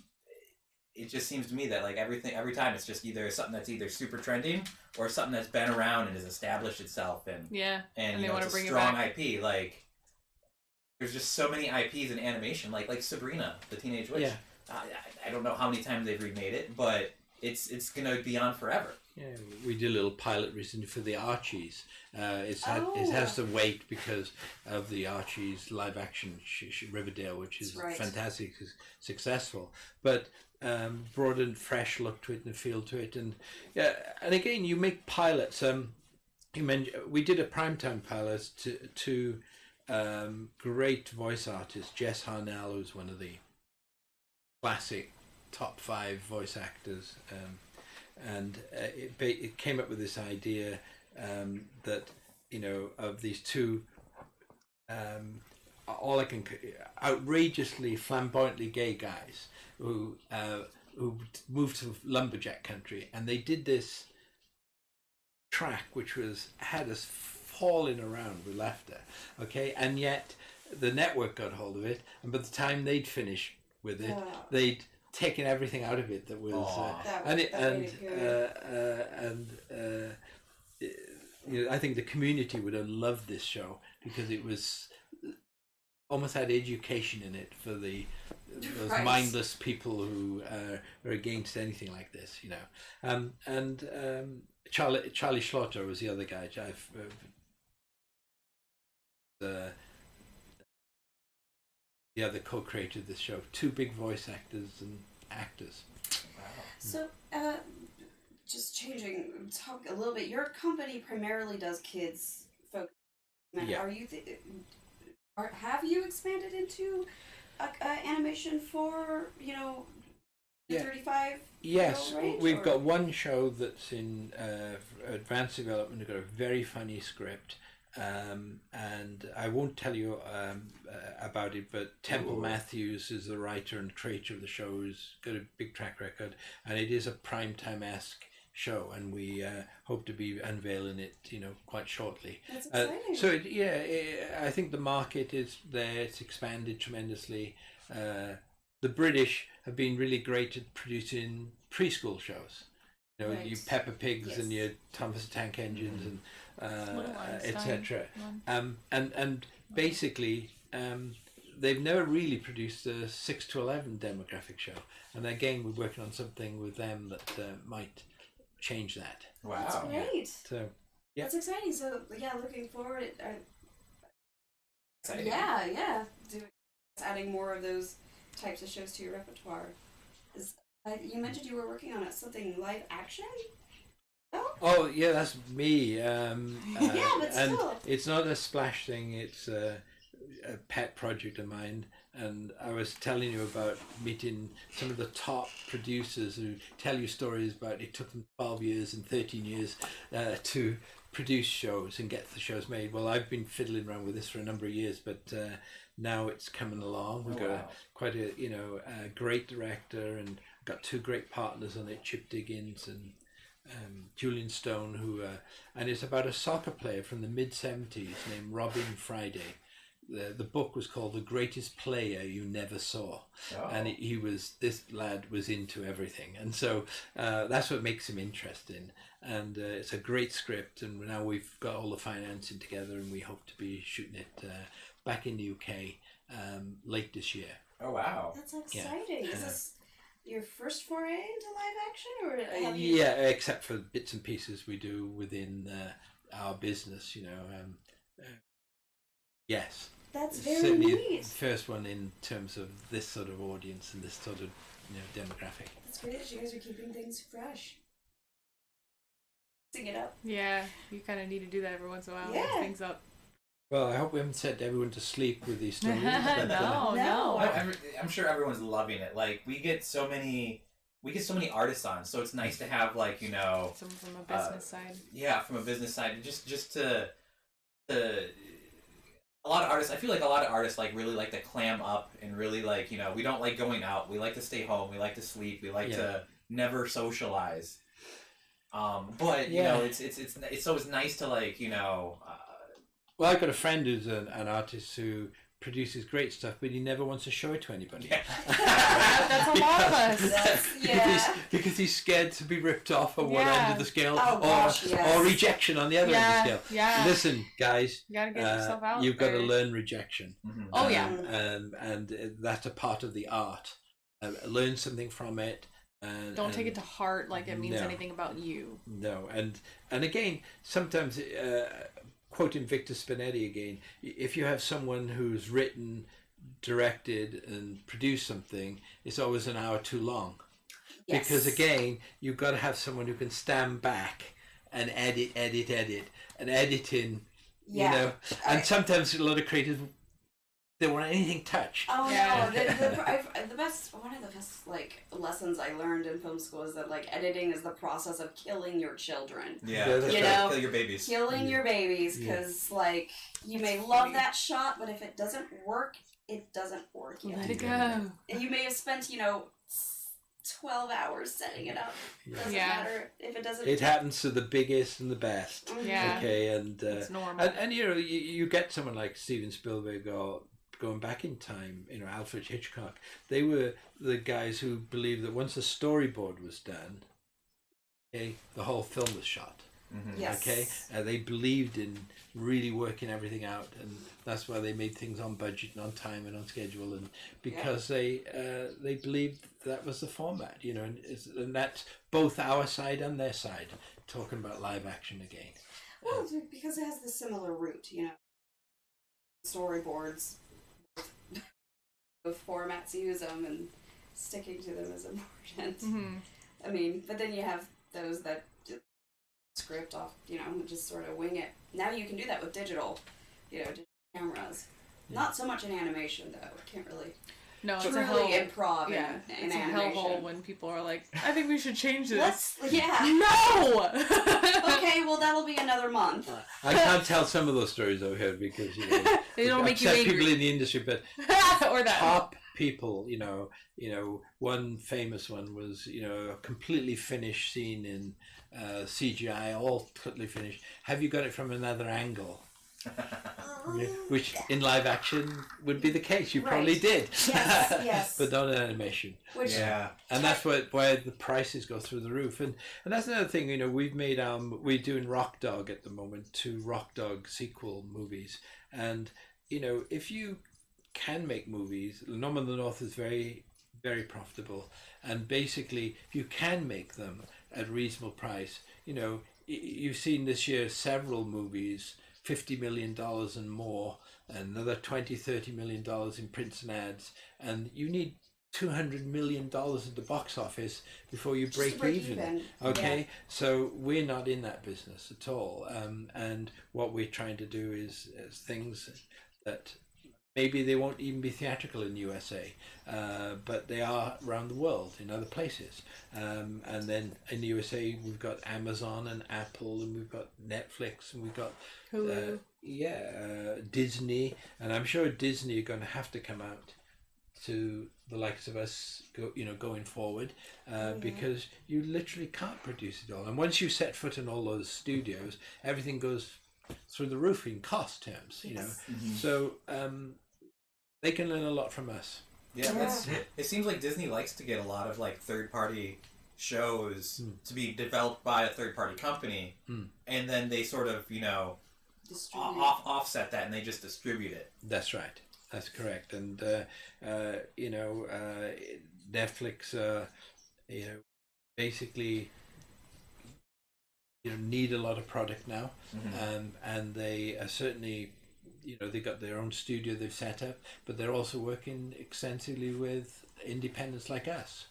it just seems to me that, like, every time it's just either something that's either super trending or something that's been around and has established itself and you know, it's a strong IP. Like, there's just so many IPs in animation, like Sabrina, the Teenage Witch. I don't know how many times they've remade it, but it's gonna be on forever. Yeah, we did a little pilot recently for the Archies. It has to wait because of the Archies live action Riverdale, which is fantastic, successful, but brought a fresh look to it and a feel to it, and again, you make pilots. You mentioned we did a primetime pilot to great voice artist Jess Harnell, who's one of the classic top 5 voice actors, and it came up with this idea that, you know, of these two outrageously flamboyantly gay guys who moved to lumberjack country, and they did this track which had us falling around with laughter, okay, and yet the network got hold of it, and by the time they'd finished with it, they'd taken everything out of it that was you know, I think the community would have loved this show because it was almost had education in it for those mindless people who are against anything like this, you know. Charlie Schlaughter was the other guy. The other co-creator of this show. 2 big voice actors and actors. Wow. So, just talk a little bit. Your company primarily does kids focus. Yeah. Are you have you expanded into animation for the Yeah. 35? Yes, range, we've or- got one show that's in advanced development. We've got a very funny script, and I won't tell you about it, but Temple Matthews is the writer and creator of the show, who's got a big track record, and it is a primetime-esque show, and we hope to be unveiling it, quite shortly. That's exciting. So I think the market is there. It's expanded tremendously. The British have been really great at producing preschool shows. Right. Your Peppa Pigs and Yes. your Thomas the Tank Engines and Little Einstein etc. one. And basically, they've never really produced a 6 to 11 demographic show. And again, we're working on something with them that might change that. Wow. That's great. So yeah. That's exciting. So yeah, looking forward. Exciting. Yeah. Adding more of those types of shows to your repertoire. You mentioned you were working on something live action. Oh yeah, that's me. Yeah, but and still. it's not a splash thing. It's a pet project of mine. And I was telling you about meeting some of the top producers who tell you stories about it took them 12 years and 13 years to produce shows and get the shows made. Well, I've been fiddling around with this for a number of years, but now it's coming along. We've got quite a great director, and got two great partners on it, Chip Diggins and Julian Stone, who and it's about a soccer player from the mid-70s named Robin Friday. The book was called The Greatest Player You Never Saw. And this lad was into everything, and so that's what makes him interesting. And it's a great script, and now we've got all the financing together, and we hope to be shooting it back in the UK late this year. Oh wow. That's exciting. Is this your first foray into live action, or have Yeah, except for bits and pieces we do within our business, yes. That's very Certainly neat. the first one in terms of this sort of audience and this sort of demographic. It's great that you guys are keeping things fresh. Sing it up. Yeah, you kind of need to do that every once in a while. Yeah. Mix things up. Well, I hope we haven't sent everyone to sleep with these stories. No, but, No. no. I'm sure everyone's loving it. Like we get so many artists on, so it's nice to have Some from a business side. yeah, from a business side, and just to a lot of artists. I feel like a lot of artists really like to clam up and really we don't like going out. We like to stay home. We like to sleep. We like to never socialize. But it's always nice to well, I've got a friend who's an artist who produces great stuff, but he never wants to show it to anybody. Yeah. That's a lot of us. because he's scared to be ripped off on one end of the scale, or rejection on the other end of the scale. Yeah. Listen, guys, You gotta get yourself out. you've got to there. learn rejection. Mhm. Oh, yeah. And that's a part of the art. Learn something from it. Don't take it to heart like it means No. anything about you. No, and again, sometimes quoting Victor Spinetti again, if you have someone who's written, directed, and produced something, it's always an hour too long. Yes. Because again, you've got to have someone who can stand back and edit, and editing, Yeah. And sometimes a lot of creators don't want anything touched. Oh Yeah. no! One of the best lessons I learned in film school is that editing is the process of killing your children. Yeah, You that's know, right. Kill your babies. Killing your bababies, because you may love that shot, but if it doesn't work, it doesn't work. Let it go. And you may have spent 12 hours setting it up. Doesn't matter if it doesn't. It happens to the biggest and the best. Mhm. Yeah. Okay, and It's normal. and you get someone like Steven Spielberg or going back in time, Alfred Hitchcock. They were the guys who believed that once a storyboard was done, okay, the whole film was shot. Mm-hmm. Yes. Okay, they believed in really working everything out, and that's why they made things on budget and on time and on schedule, and because they believed that was the format, and that's both our side and their side talking about live action again. Well, because it has the similar root, storyboards. Both formats use them, and sticking to them is important. Mm-hmm. I mean, but then you have those that script off, and just sort of wing it. Now you can do that with digital, digital cameras. Not so much in animation though. Can't really. No, it's truly a hell. improv Yeah, in it's a animation. hellhole when people are like, "I think we should change this." Yeah. No. Okay, well that'll be another month. I can't tell some of those stories over here because They don't make you upset angry. people in the industry, but or that. top people, one famous one was a completely finished scene in CGI, all totally finished. Have you got it from another angle? Which in live action would be the case. You probably did. Yes. But not in animation. Which, And that's why the prices go through the roof. And that's another thing, we've made we're doing Rock Dog at the moment, 2 Rock Dog sequel movies. And if you can make movies, Norman the North is very, very profitable. And basically if you can make them at a reasonable price, you've seen this year several movies, $50 million and more, another $20-30 million in prints and ads, and you need $200 million at the box office before you break even. Okay, so we're not in that business at all, and what we're trying to do is things that maybe they won't even be theatrical in the USA, but they are around the world in other places. And then in the USA, we've got Amazon and Apple, and we've got Netflix, and we've got Hulu. Disney. And I'm sure Disney are going to have to come out to the likes of us, going forward, because you literally can't produce it all. And once you set foot in all those studios, everything goes through the roof in cost terms. So they can learn a lot from us. It seems like Disney likes to get a lot of like third-party shows to be developed by a third-party company, and then they sort of offset that and they just distribute it. That's right. That's correct. And Netflix, basically, need a lot of product now, and they are certainly, they got their own studio they've set up, but they're also working extensively with independents like us.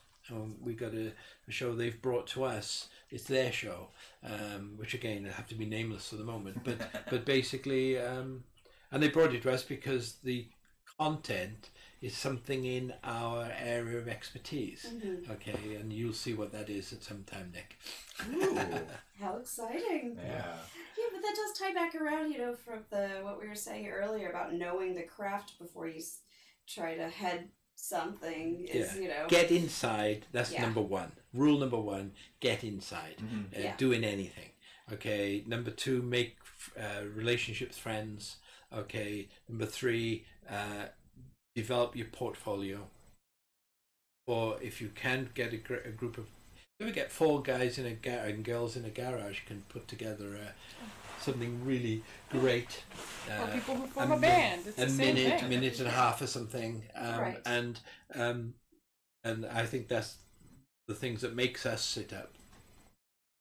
We got a show they've brought to us. It's their show, which again I have to be nameless for the moment, but basically, and they brought it to us because the content is something in our area of expertise. Okay, and you'll see what that is at some time, Nick. Ooh, how exciting! Yeah, but that does tie back around, from what we were saying earlier about knowing the craft before you try to head something. Get inside. That's number one. Rule number one: get inside. Doing anything. Okay. Number 2: make relationships, friends. Okay. Number 3: develop your portfolio. Or if you can get a group of, if you get 4 guys and girls in a garage can put together something really great. Or people who form a band. It's the same thing. Minute and a half or something. Right. And I think that's the things that makes us sit up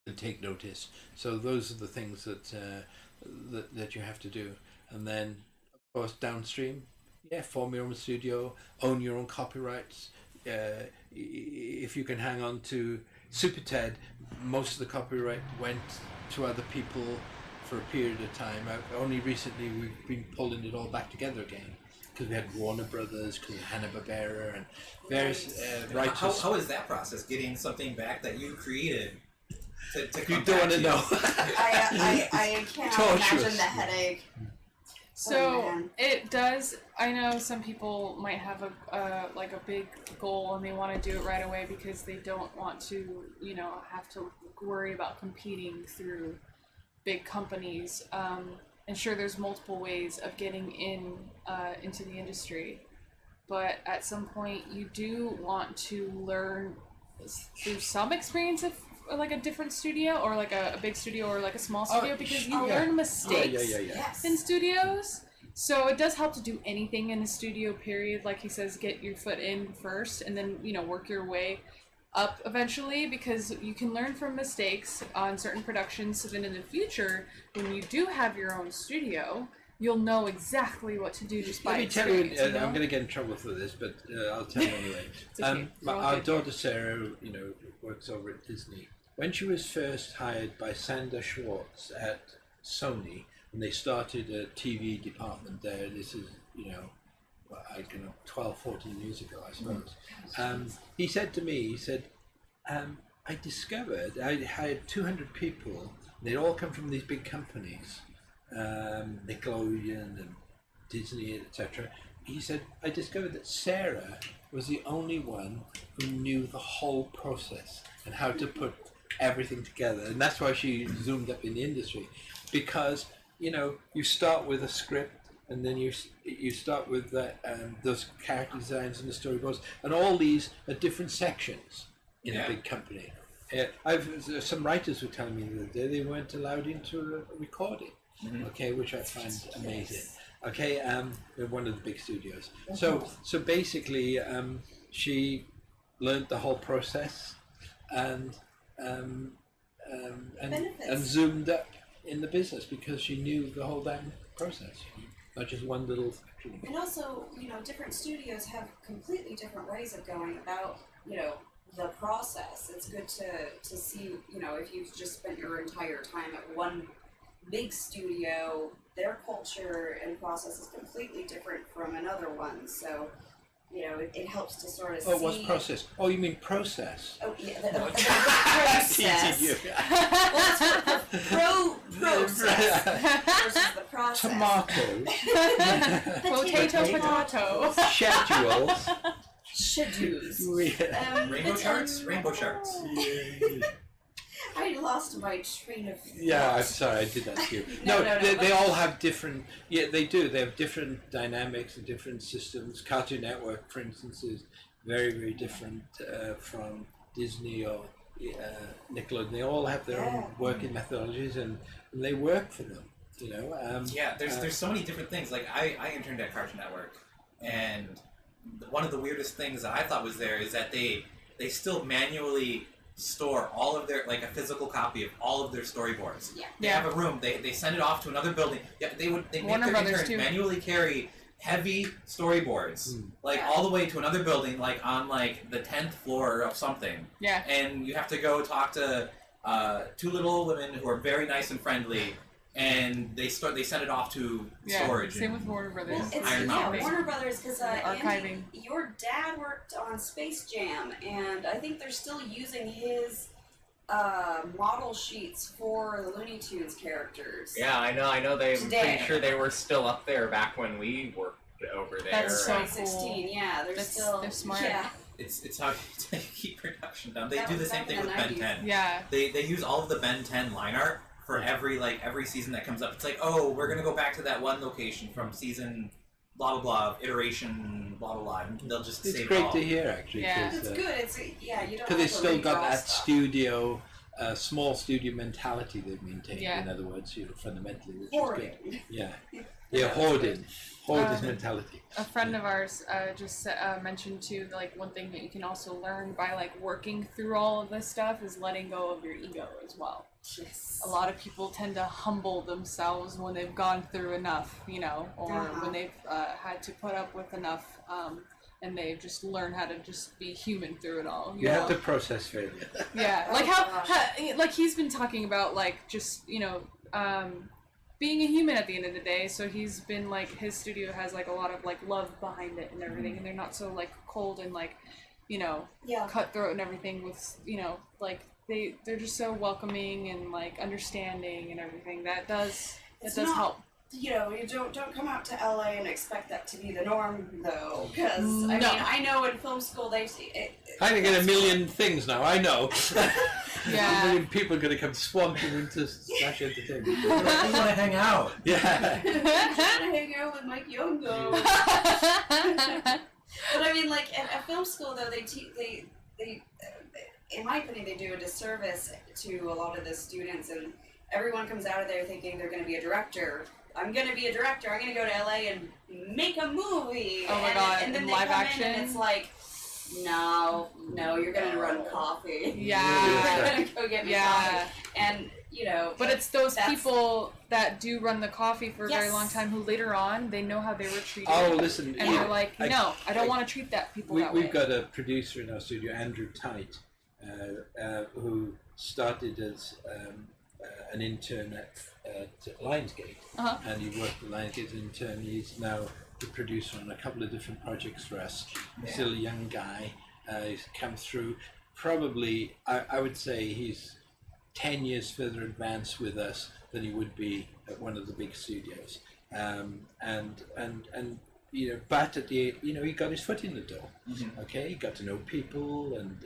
and take notice. So those are the things that you have to do. And then, of course, downstream, form your own studio, own your own copyrights. If you can hang on to SuperTed, most of the copyright went to other people for a period of time. Only recently we've been pulling it all back together again, because we had Warner Brothers, because Hanna-Barbera, and various writers. How is that process, getting something back that you created to come You don't want to know. I can't imagine the headache. So it does. I know some people might have a big goal and they want to do it right away because they don't want to, have to worry about competing through big companies. And sure, there's multiple ways of getting into the industry, but at some point you do want to learn through some experience of like a different studio or like a big studio or like a small studio, because you learn mistakes in studios. So it does help to do anything in a studio, period. Like he says, get your foot in first and then, work your way up eventually, because you can learn from mistakes on certain productions, so then in the future, when you do have your own studio, you'll know exactly what to do just by experience. Let me tell you, I'm going to get in trouble for this, but I'll tell you anyway. Okay. Our daughter Sarah, works over at Disney, when she was first hired by Sander Schwartz at Sony, when they started a TV department there, this is, I don't know, 12, 14 years ago, I suppose. He said to me, I discovered I hired 200 people. They'd all come from these big companies, Nickelodeon and Disney, etc. He said, I discovered that Sarah was the only one who knew the whole process and how to put everything together. And that's why she zoomed up in the industry. Because, you start with a script, and then you start with those character designs and the storyboards, and all these are different sections in a big company. Some writers were telling me the other day they weren't allowed into a recording, okay, which I find amazing. Okay, in one of the big studios. So basically, she learned the whole process and zoomed up in the business because she knew the whole damn process, not just one little section. And also, different studios have completely different ways of going about, the process. It's good to see, if you've just spent your entire time at one big studio, their culture and process is completely different from another one. So, it helps to sort of see. Oh, what's process? Oh, you mean process? Oh, yeah, the process. Well, it's process versus the process. Tomatoes. Potato. Schedules. Schedules. Rainbow charts. I lost my train of thought. Yeah, I'm sorry, I did that to you. No, they all have different. Yeah, they do. They have different dynamics and different systems. Cartoon Network, for instance, is very, very different from Disney or Nickelodeon. They all have their own working methodologies, and they work for them. There's so many different things. Like I interned at Cartoon Network, and one of the weirdest things that I thought was there is that they still manually store all of their, like a physical copy of all of their storyboards. Yeah. They have a room. They send it off to another building. Yeah, they make their interns manually carry heavy storyboards, all the way to another building, like on like the 10th floor of something. Yeah. And you have to go talk to two little women who are very nice and friendly. And they send it off to storage. Same with Warner Brothers. Well, Warner Brothers, because archiving. Your dad worked on Space Jam, and I think they're still using his model sheets for the Looney Tunes characters. Yeah, I know. I'm pretty sure they were still up there back when we worked over there. That's so 2016. cool. Yeah, they're smart. Yeah. It's how they keep production down. They do the same thing with Ben 10. Yeah. They use all of the Ben 10 line art for every season that comes up. It's like, oh, we're gonna go back to that one location from season blah blah blah, iteration blah blah blah. And they'll just save it all. It's great to hear, actually. Yeah, it's good. You don't. Because they've still got that studio, small studio mentality they've maintained. Yeah. In other words, fundamentally, which Hoarding. is good. Yeah, hoarding mentality. A friend of ours just mentioned too, like one thing that you can also learn by like working through all of this stuff is letting go of your ego as well. Yes. A lot of people tend to humble themselves when they've gone through enough, or when they've had to put up with enough, and they've just learned how to just be human through it all. You have to process failure. Yeah, like how like he's been talking about like just being a human at the end of the day. So he's been like his studio has like a lot of like love behind it and everything, and they're not so like cold and like cutthroat and everything with like. They're just so welcoming and like understanding and everything. That does help. You don't come out to LA and expect that to be the norm though, because I know in film school they I get a million things now. I know. Yeah. A million people are going to come swamping into Splash Entertainment. We want to hang out. Yeah. I'm trying to hang out with Mike Youngo. But I mean, like at film school though, they in my opinion, they do a disservice to a lot of the students, and everyone comes out of there thinking they're going to be a director. I'm going to be a director. I'm going to go to LA and make a movie. Oh my god! And then they live come action. in and it's like, no, you're going to run coffee. Yeah. You're going to go get me coffee. And But it's those people that do run the coffee for a very long time who later on they know how they were treated. Oh, listen. And they're like, no, I don't want to treat that people that way. We've got a producer in our studio, Andrew Tite. Who started as an intern at Lionsgate, and he worked at Lionsgate as an intern. He's now the producer on a couple of different projects for us. He's still a young guy. He's come through. Probably, I would say he's 10 years further advanced with us than he would be at one of the big studios. And but at the he got his foot in the door. Okay, he got to know people, and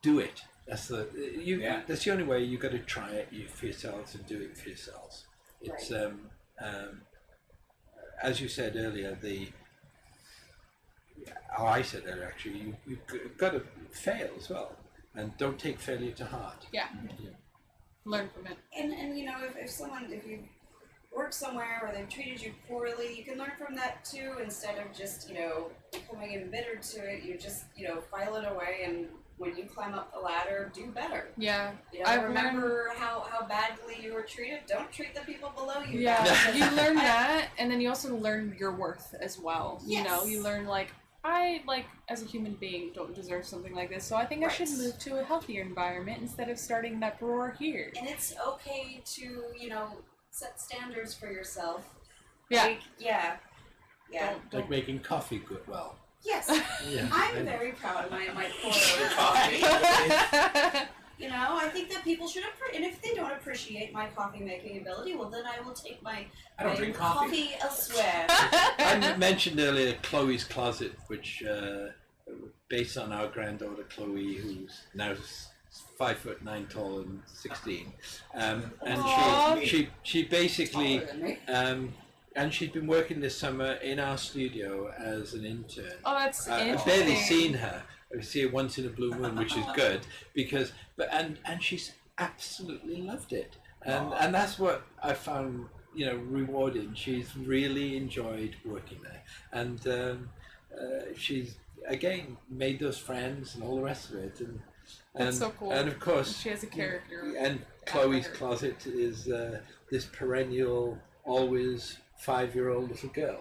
do it. That's that's the only way. You got to try it for yourselves and do it for yourselves. It's as you said earlier, I said earlier actually, you've got to fail as well, and don't take failure to heart. Yeah. Learn from it. And if you work somewhere where they've treated you poorly, you can learn from that too, instead of just, becoming embittered to it. You just, file it away, and when you climb up the ladder, do better. Yeah. I remember how badly you were treated. Don't treat the people below you. Yeah. You learn that, and then you also learn your worth as well. Yes. You learn I, as a human being, don't deserve something like this, so I think I should move to a healthier environment instead of starting that roar here. And it's okay to, set standards for yourself. Yeah. Yeah. Like making coffee good. Well. Yes. Yeah. I'm very proud of my pour-over coffee. I think that people should and if they don't appreciate my coffee making ability, well then I will take my drink coffee elsewhere. I mentioned earlier Chloe's Closet, which based on our granddaughter Chloe, who's now 5'9" tall and 16, and she basically and she's been working this summer in our studio as an intern. Oh, that's interesting. I've barely seen her. I see her once in a blue moon, which is good and she's absolutely loved it, and that's what I found rewarding. She's really enjoyed working there, and she's again made those friends and all the rest of it, and that's so cool. And of course she has a character. And Chloe's Closet is this perennial, always 5-year-old little girl.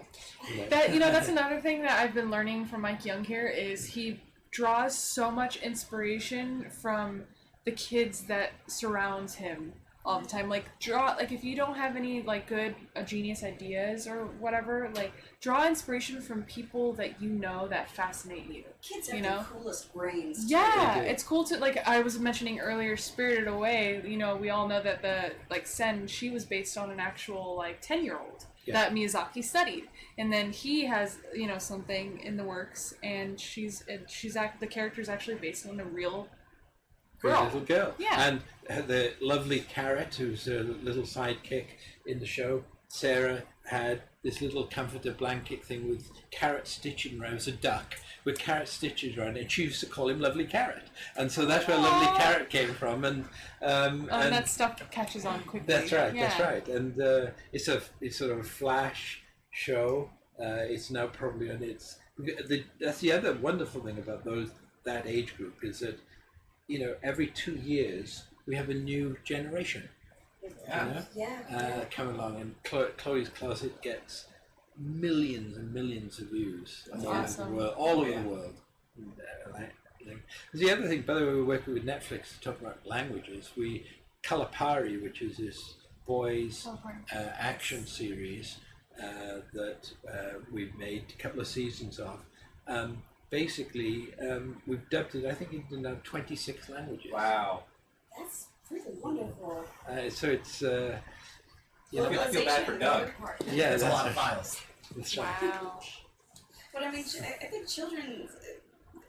That's another thing that I've been learning from Mike Young here is he draws so much inspiration from the kids that surrounds him all the time. If you don't have any good genius ideas or whatever, draw inspiration from people that that fascinate you. Kids have the coolest brains. Yeah, it's cool to I was mentioning earlier, Spirited Away. We all know that the Sen, she was based on an actual 10-year-old that Miyazaki studied, and then he has something in the works, and the character's actually based on a real little girl. Yeah. And the lovely Carrot, who's a little sidekick in the show, Sarah, had this little comforter blanket thing with carrot stitching around. It was a duck with carrot stitches around it, and she used to call him Lovely Carrot. And so that's where Lovely Carrot came from. And that stuff catches on quickly. That's right, that's right. And it's sort of a flash show. It's now probably on its... That's the other wonderful thing about that age group is that every 2 years we have a new generation. Come along, and Chloe's Closet gets millions and millions of views all over the world. The other thing, by the way, we're working with Netflix to talk about languages. Kulipari, which is this boys action series that we've made a couple of seasons of. Basically, we've dubbed it, I think, into now 26 languages. Wow. That's really wonderful. So it's... I feel bad for Doug. Yeah, that's a lot of files. That's right. Wow. But I think children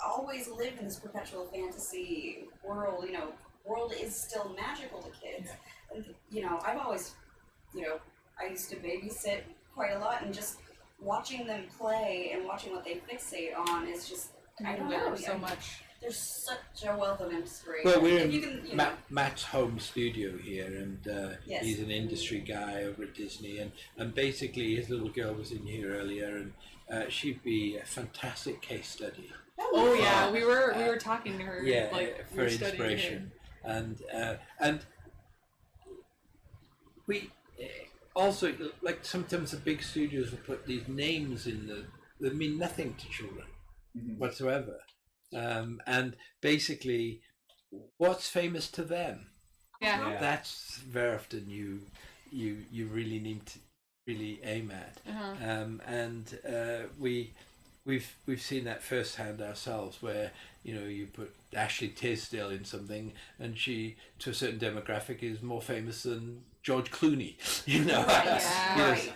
always live in this perpetual fantasy world. World is still magical to kids. And, I've always, I used to babysit quite a lot, and just watching them play and watching what they fixate on is just, I don't know. So much. There's such a wealth of inspiration. Well, we're in Matt's home studio here, and Yes. he's an industry guy over at Disney, and basically his little girl was in here earlier, and she'd be a fantastic case study. Oh yeah, we were talking to her. Yeah, like, for inspiration, and we also, like, sometimes the big studios will put these names in that mean nothing to children whatsoever. And basically, what's famous to them? Yeah. That's very often you really need to really aim at. And we've seen that firsthand ourselves, where you put Ashley Tisdale in something, and she, to a certain demographic, is more famous than George Clooney. Right. Right.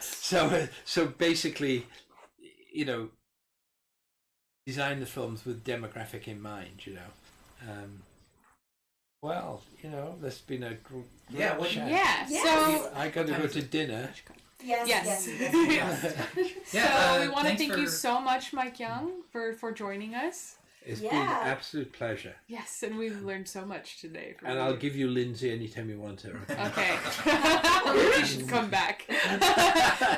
So basically, design the films with demographic in mind. Well, that's been a great chat. Yeah. Yeah. So I got to go to dinner. Yes. so we want to thank you for- so much, Mike Young, for joining us. It's been an absolute pleasure. Yes, and we've learned so much today. From And you. I'll give you Lindsay anytime you want her. Okay. We should come back.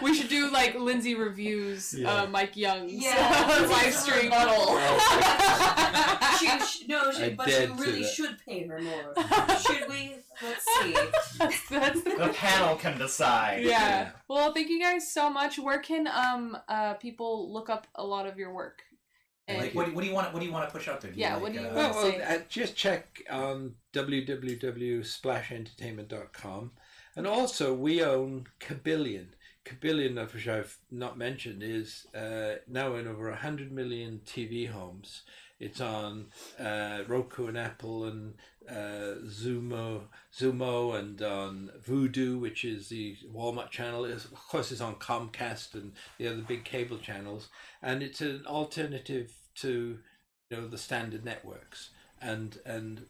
We should do like Lindsay reviews Mike Young's live stream. But you really should pay her more. Should we? Let's see. That's The panel can decide. yeah. Well, thank you guys so much. Where can people look up a lot of your work? And Like, what do you want? What do you want to push out there? Do you Yeah, like, what do you Well, say? just check on www.splashentertainment.com. And also, we own Kabillion. Kabillion, of which I've not mentioned, is now in over 100 million TV homes. It's on Roku and Apple and Zumo and on Vudu, which is the Walmart channel. Of course, it's on Comcast and the other big cable channels. And it's an alternative to the standard networks. And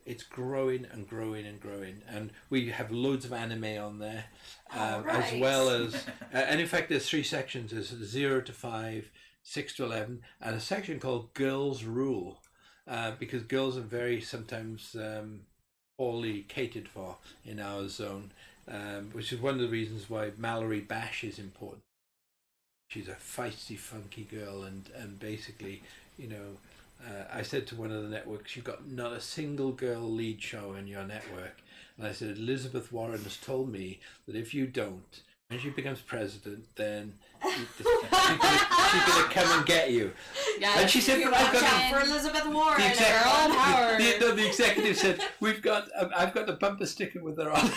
it's growing and growing and growing. And we have loads of anime on there, as well as... and in fact, there's 3 sections. There's 0 to 5, 6 to 11, and a section called Girls Rule, because girls are very sometimes poorly catered for in our zone, which is one of the reasons why Mallory Bash is important. She's a feisty, funky girl, and basically, I said to one of the networks, "You've got not a single girl lead show in your network." And I said, "Elizabeth Warren has told me that if you don't, when she becomes president, then she's gonna come and get you." Yeah, And she said, "But I've Watch got out for Elizabeth Warren. the Girl power. the executive said, I've got the bumper sticker with her on."